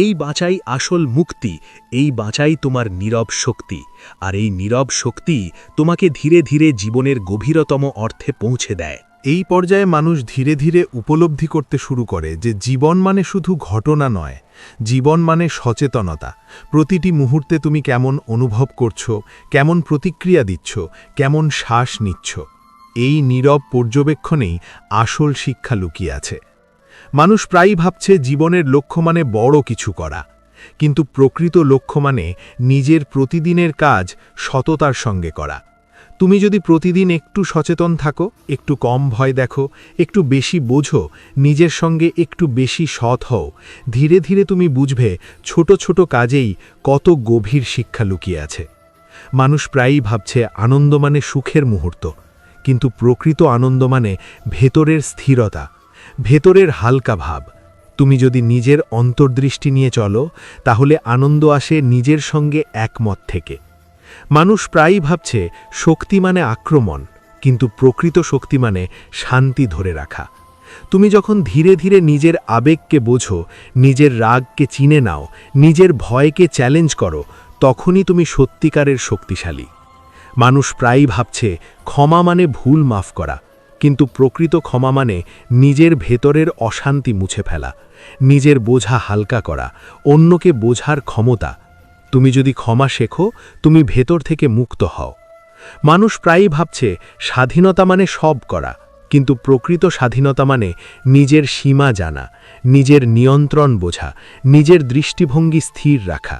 এই বাঁচাই আসল মুক্তি, এই বাঁচাই তোমার নীরব শক্তি। আর এই নীরব শক্তি তোমাকে ধীরে ধীরে জীবনের গভীরতম অর্থে পৌঁছে দেয়। এই পর্যায়ে মানুষ ধীরে ধীরে উপলব্ধি করতে শুরু করে যে জীবন মানে শুধু ঘটনা নয়, জীবন মানে সচেতনতা। প্রতিটি মুহূর্তে তুমি কেমন অনুভব করছো, কেমন প্রতিক্রিয়া দিচ্ছ, কেমন শ্বাস নিচ্ছ, এই নীরব পর্যবেক্ষণেই আসল শিক্ষা লুকিয়ে আছে। মানুষ প্রায়ই ভাবছে জীবনের লক্ষ্য মানে বড় কিছু করা, কিন্তু প্রকৃত লক্ষ্য মানে নিজের প্রতিদিনের কাজ সততার সঙ্গে করা। তুমি যদি প্রতিদিন একটু সচেতন থাকো, একটু কম ভয় দেখো, একটু বেশি বোঝো, নিজের সঙ্গে একটু বেশি সৎ হও, ধীরে ধীরে তুমি বুঝবে ছোট ছোট কাজেই কত গভীর শিক্ষা লুকিয়ে আছে। মানুষ প্রায়ই ভাবছে আনন্দ মানে সুখের মুহূর্ত, কিন্তু প্রকৃত আনন্দ মানে ভেতরের স্থিরতা, ভেতরের হালকা ভাব। তুমি যদি নিজের অন্তর্দৃষ্টি নিয়ে চলো, তাহলে আনন্দ আসে নিজের সঙ্গে একমত থেকে। মানুষ প্রায়ই ভাবছে শক্তি মানে আক্রমণ, কিন্তু প্রকৃত শক্তি মানে শান্তি ধরে রাখা। তুমি যখন ধীরে ধীরে নিজের আবেগকে বোঝো, নিজের রাগকে চিনে নাও, নিজের ভয়কে চ্যালেঞ্জ করো, তখনই তুমি সত্যিকারের শক্তিশালী। মানুষ প্রায়ই ভাবছে ক্ষমা মানে ভুল মাফ করা, কিন্তু প্রকৃত ক্ষমা মানে নিজের ভেতরের অশান্তি মুছে ফেলা, নিজের বোঝা হালকা করা, অন্যকে বোঝার ক্ষমতা। তুমি যদি ক্ষমা শেখো, তুমি ভেতর থেকে মুক্ত হও। মানুষ প্রায়ই ভাবছে স্বাধীনতা মানে সব করা, কিন্তু প্রকৃত স্বাধীনতা মানে নিজের সীমা জানা, নিজের নিয়ন্ত্রণ বোঝা, নিজের দৃষ্টিভঙ্গি স্থির রাখা।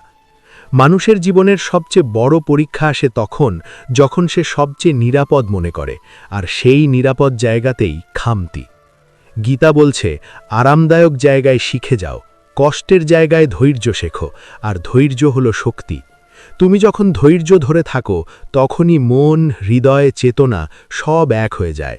মানুষের জীবনের সবচেয়ে বড় পরীক্ষা আসে তখন যখন সে সবচেয়ে নিরাপদ মনে করে, আর সেই নিরাপদ জায়গাতেই খামতি। গীতা বলছে আরামদায়ক জায়গায় শিখে যাও, কষ্টের জায়গায় ধৈর্য শেখো, আর ধৈর্য হলো শক্তি। তুমি যখন ধৈর্য ধরে থাকো, তখনই মন, হৃদয়, চেতনা সব এক হয়ে যায়।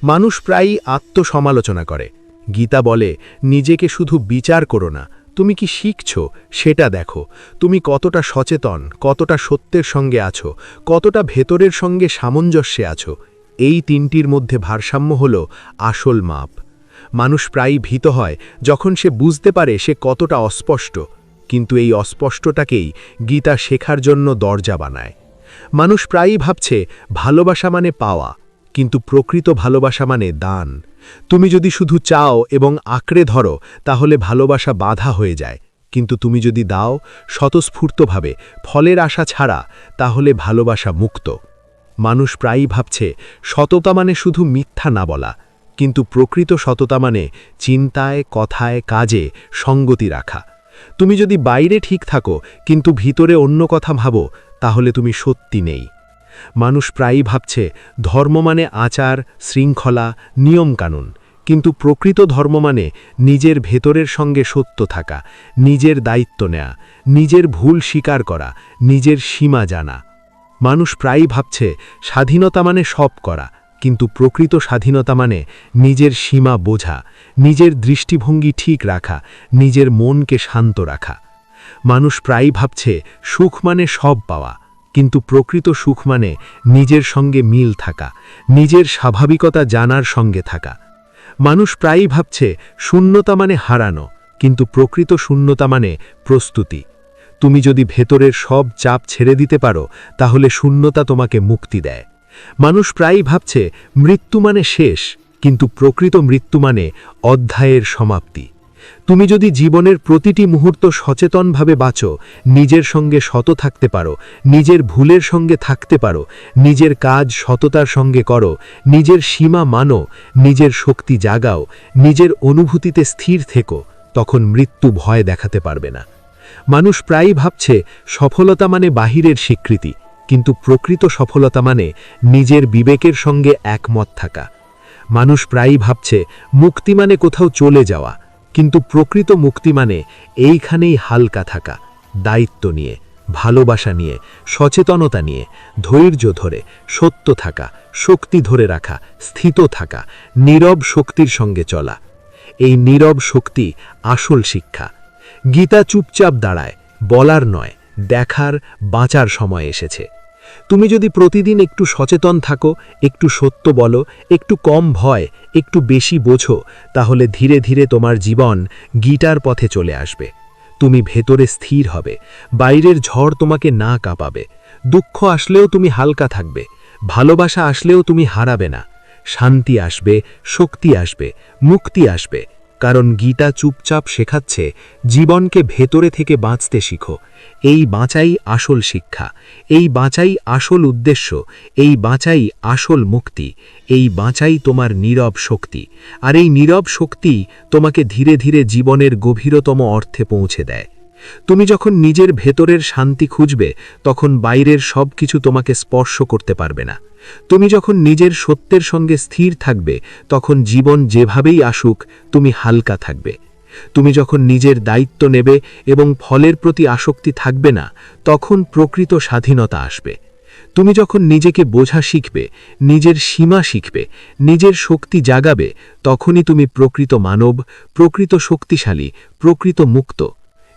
মানুষ প্রায়ই আত্মসমালোচনা করে। গীতা বলে, নিজেকে শুধু বিচার করো না, তুমি কি শিখছ সেটা দেখো। তুমি কতটা সচেতন, কতটা সত্যের সঙ্গে আছো, কতটা ভেতরের সঙ্গে সামঞ্জস্যে আছো। এই তিনটির মধ্যে ভারসাম্য হল আসল মাপ। মানুষ প্রায়ই ভীত হয় যখন সে বুঝতে পারে সে কতটা অস্পষ্ট, কিন্তু এই অস্পষ্টতাকেই গীতা শেখার জন্য দরজা বানায়। মানুষ প্রায়ই ভাবছে ভালোবাসা মানে পাওয়া, কিন্তু প্রকৃত ভালোবাসা মানে দান। তুমি যদি শুধু চাও এবং আঁকড়ে ধরো তাহলে ভালোবাসা বাধা হয়ে যায়, কিন্তু তুমি যদি দাও স্বতঃস্ফূর্তভাবে, ফলের আশা ছাড়া, তাহলে ভালোবাসা মুক্ত। মানুষ প্রায়ই ভাবছে সততা মানে শুধু মিথ্যা না বলা, কিন্তু প্রকৃত সততা মানে চিন্তায়, কথায়, কাজে সঙ্গতি রাখা। তুমি যদি বাইরে ঠিক থাকো কিন্তু ভিতরে অন্য কথা ভাবো, তাহলে তুমি সত্যি নেই। মানুষ প্রায়ই ভাবছে ধর্ম মানে আচার, শৃঙ্খলা, নিয়মকানুন, কিন্তু প্রকৃত ধর্ম মানে নিজের ভেতরের সঙ্গে সত্য থাকা, নিজের দায়িত্ব নেয়া, নিজের ভুল স্বীকার করা, নিজের সীমা জানা। মানুষ প্রায়ই ভাবছে স্বাধীনতা মানে সব করা, কিন্তু প্রকৃত স্বাধীনতা মানে নিজের সীমা বোঝা, নিজের দৃষ্টিভঙ্গি ঠিক রাখা, নিজের মনকে শান্ত রাখা। মানুষ প্রায়ই ভাবছে সুখ মানে সব পাওয়া, কিন্তু প্রকৃত সুখ মানে নিজের সঙ্গে মিল থাকা, নিজের স্বাভাবিকতা জানার সঙ্গে থাকা। মানুষ প্রায়ই ভাবছে শূন্যতা মানে হারানো, কিন্তু প্রকৃত শূন্যতা মানে প্রস্তুতি। তুমি যদি ভেতরের সব চাপ ছেড়ে দিতে পারো, তাহলে শূন্যতা তোমাকে মুক্তি দেয়। মানুষ প্রায়ই ভাবছে মৃত্যু মানে শেষ, কিন্তু প্রকৃত মৃত্যু মানে অধ্যায়ের সমাপ্তি। তুমি যদি জীবনের প্রতিটি মুহূর্ত সচেতনভাবে বাঁচো, নিজের সঙ্গে সত থাকতে পারো, নিজের ভুলের সঙ্গে থাকতে পারো, নিজের কাজ সততার সঙ্গে করো, নিজের সীমা মানো, নিজের শক্তি জাগাও, নিজের অনুভূতিতে স্থির থেকো, তখন মৃত্যু ভয় দেখাতে পারবে না। মানুষ প্রায়ই ভাবছে সফলতা মানে বাহিরের স্বীকৃতি, কিন্তু প্রকৃত সফলতা মানে নিজের বিবেকের সঙ্গে একমত থাকা। মানুষ প্রায়ই ভাবছে মুক্তি মানে কোথাও চলে যাওয়া, কিন্তু প্রকৃত মুক্তি মানে এইখানেই হালকা থাকা, দায়িত্ব নিয়ে, ভালোবাসা নিয়ে, সচেতনতা নিয়ে, ধৈর্য ধরে, সত্য থাকা, শক্তি ধরে রাখা, স্থিত থাকা, নীরব শক্তির সঙ্গে চলা। এই নীরব শক্তি আসল শিক্ষা। গীতা চুপচাপ দাঁড়ায়, বলার নয়, দেখার, বাঁচার সময় এসেছে। তুমি যদি প্রতিদিন একটু সচেতন থাকো, একটু সত্য বলো, একটু কম ভয়, একটু বেশি বোঝো, তাহলে ধীরে ধীরে তোমার জীবন গীতার পথে চলে আসবে। তুমি ভেতরে স্থির হবে, বাইরের ঝড় তোমাকে না কাঁপাবে। দুঃখ আসলেও তুমি হালকা থাকবে, ভালোবাসা আসলেও তুমি হারাবে না। শান্তি আসবে, শক্তি আসবে, মুক্তি আসবে, কারণ গীতা চুপচাপ শেখাচ্ছে জীবনকে ভেতরে থেকে বাঁচতে শিখো। এই বাঁচাই আসল শিক্ষা, এই বাঁচাই আসল উদ্দেশ্য, এই বাঁচাই আসল মুক্তি, এই বাঁচাই তোমার নীরব শক্তি। আর এই নীরব শক্তি তোমাকে ধীরে ধীরে জীবনের গভীরতম অর্থে পৌঁছে দেয়। তুমি যখন নিজের ভেতরের শান্তি খুঁজবে, তখন বাইরের সব কিছু তোমাকে স্পর্শ করতে পারবে না। তুমি যখন নিজের সত্যের সঙ্গে স্থির থাকবে, তখন জীবন যেভাবেই আসুক তুমি হালকা থাকবে। তুমি যখন নিজের দায়িত্ব নেবে এবং ফলের প্রতি আসক্তি থাকবে না, তখন প্রকৃত স্বাধীনতা আসবে। তুমি যখন নিজেকে বোঝা শিখবে, নিজের সীমা শিখবে, নিজের শক্তি জাগাবে, তখনই তুমি প্রকৃত মানব, প্রকৃত শক্তিশালী, প্রকৃত মুক্ত।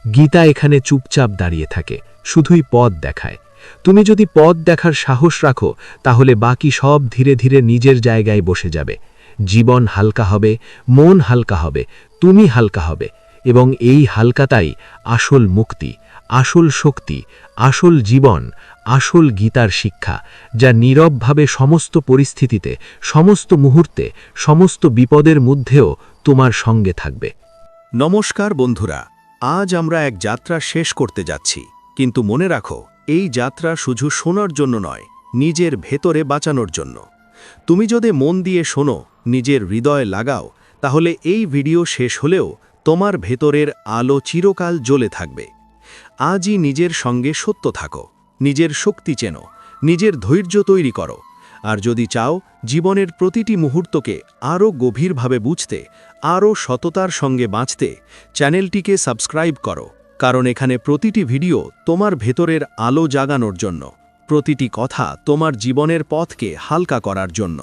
গীতা এখানে চুপচাপ দাঁড়িয়ে থাকে, শুধুই পথ দেখায়। তুমি যদি পথ দেখার সাহস রাখো, তাহলে বাকি সব ধীরে ধীরে নিজের জায়গায় বসে যাবে। জীবন হালকা হবে, মন হালকা হবে, তুমি হালকা হবে, এবং এই হালকাতাই আসল মুক্তি, আসল শক্তি, আসল জীবন, আসল গীতার শিক্ষা, যা নীরবভাবে সমস্ত পরিস্থিতিতে, সমস্ত মুহূর্তে, সমস্ত বিপদের মধ্যেও তোমার সঙ্গে থাকবে। নমস্কার বন্ধুরা, আজ আমরা এক যাত্রা শেষ করতে যাচ্ছি, কিন্তু মনে রাখো এই যাত্রা শুধু শোনার জন্য নয়, নিজের ভেতরে বাঁচানোর জন্য। তুমি যদি মন দিয়ে শোনো, নিজের হৃদয় লাগাও, তাহলে এই ভিডিও শেষ হলেও তোমার ভেতরের আলো চিরকাল জ্বলে থাকবে। আজই নিজের সঙ্গে সত্য থাকো, নিজের শক্তি চেনো, নিজের ধৈর্য তৈরি করো। আর যদি চাও জীবনের প্রতিটি মুহূর্তকে আরও গভীরভাবে বুঝতে, আরও সততার সঙ্গে বাঁচতে, চ্যানেলটিকে সাবস্ক্রাইব করো, কারণ এখানে প্রতিটি ভিডিও তোমার ভেতরের আলো জাগানোর জন্য, প্রতিটি কথা তোমার জীবনের পথকে হালকা করার জন্য।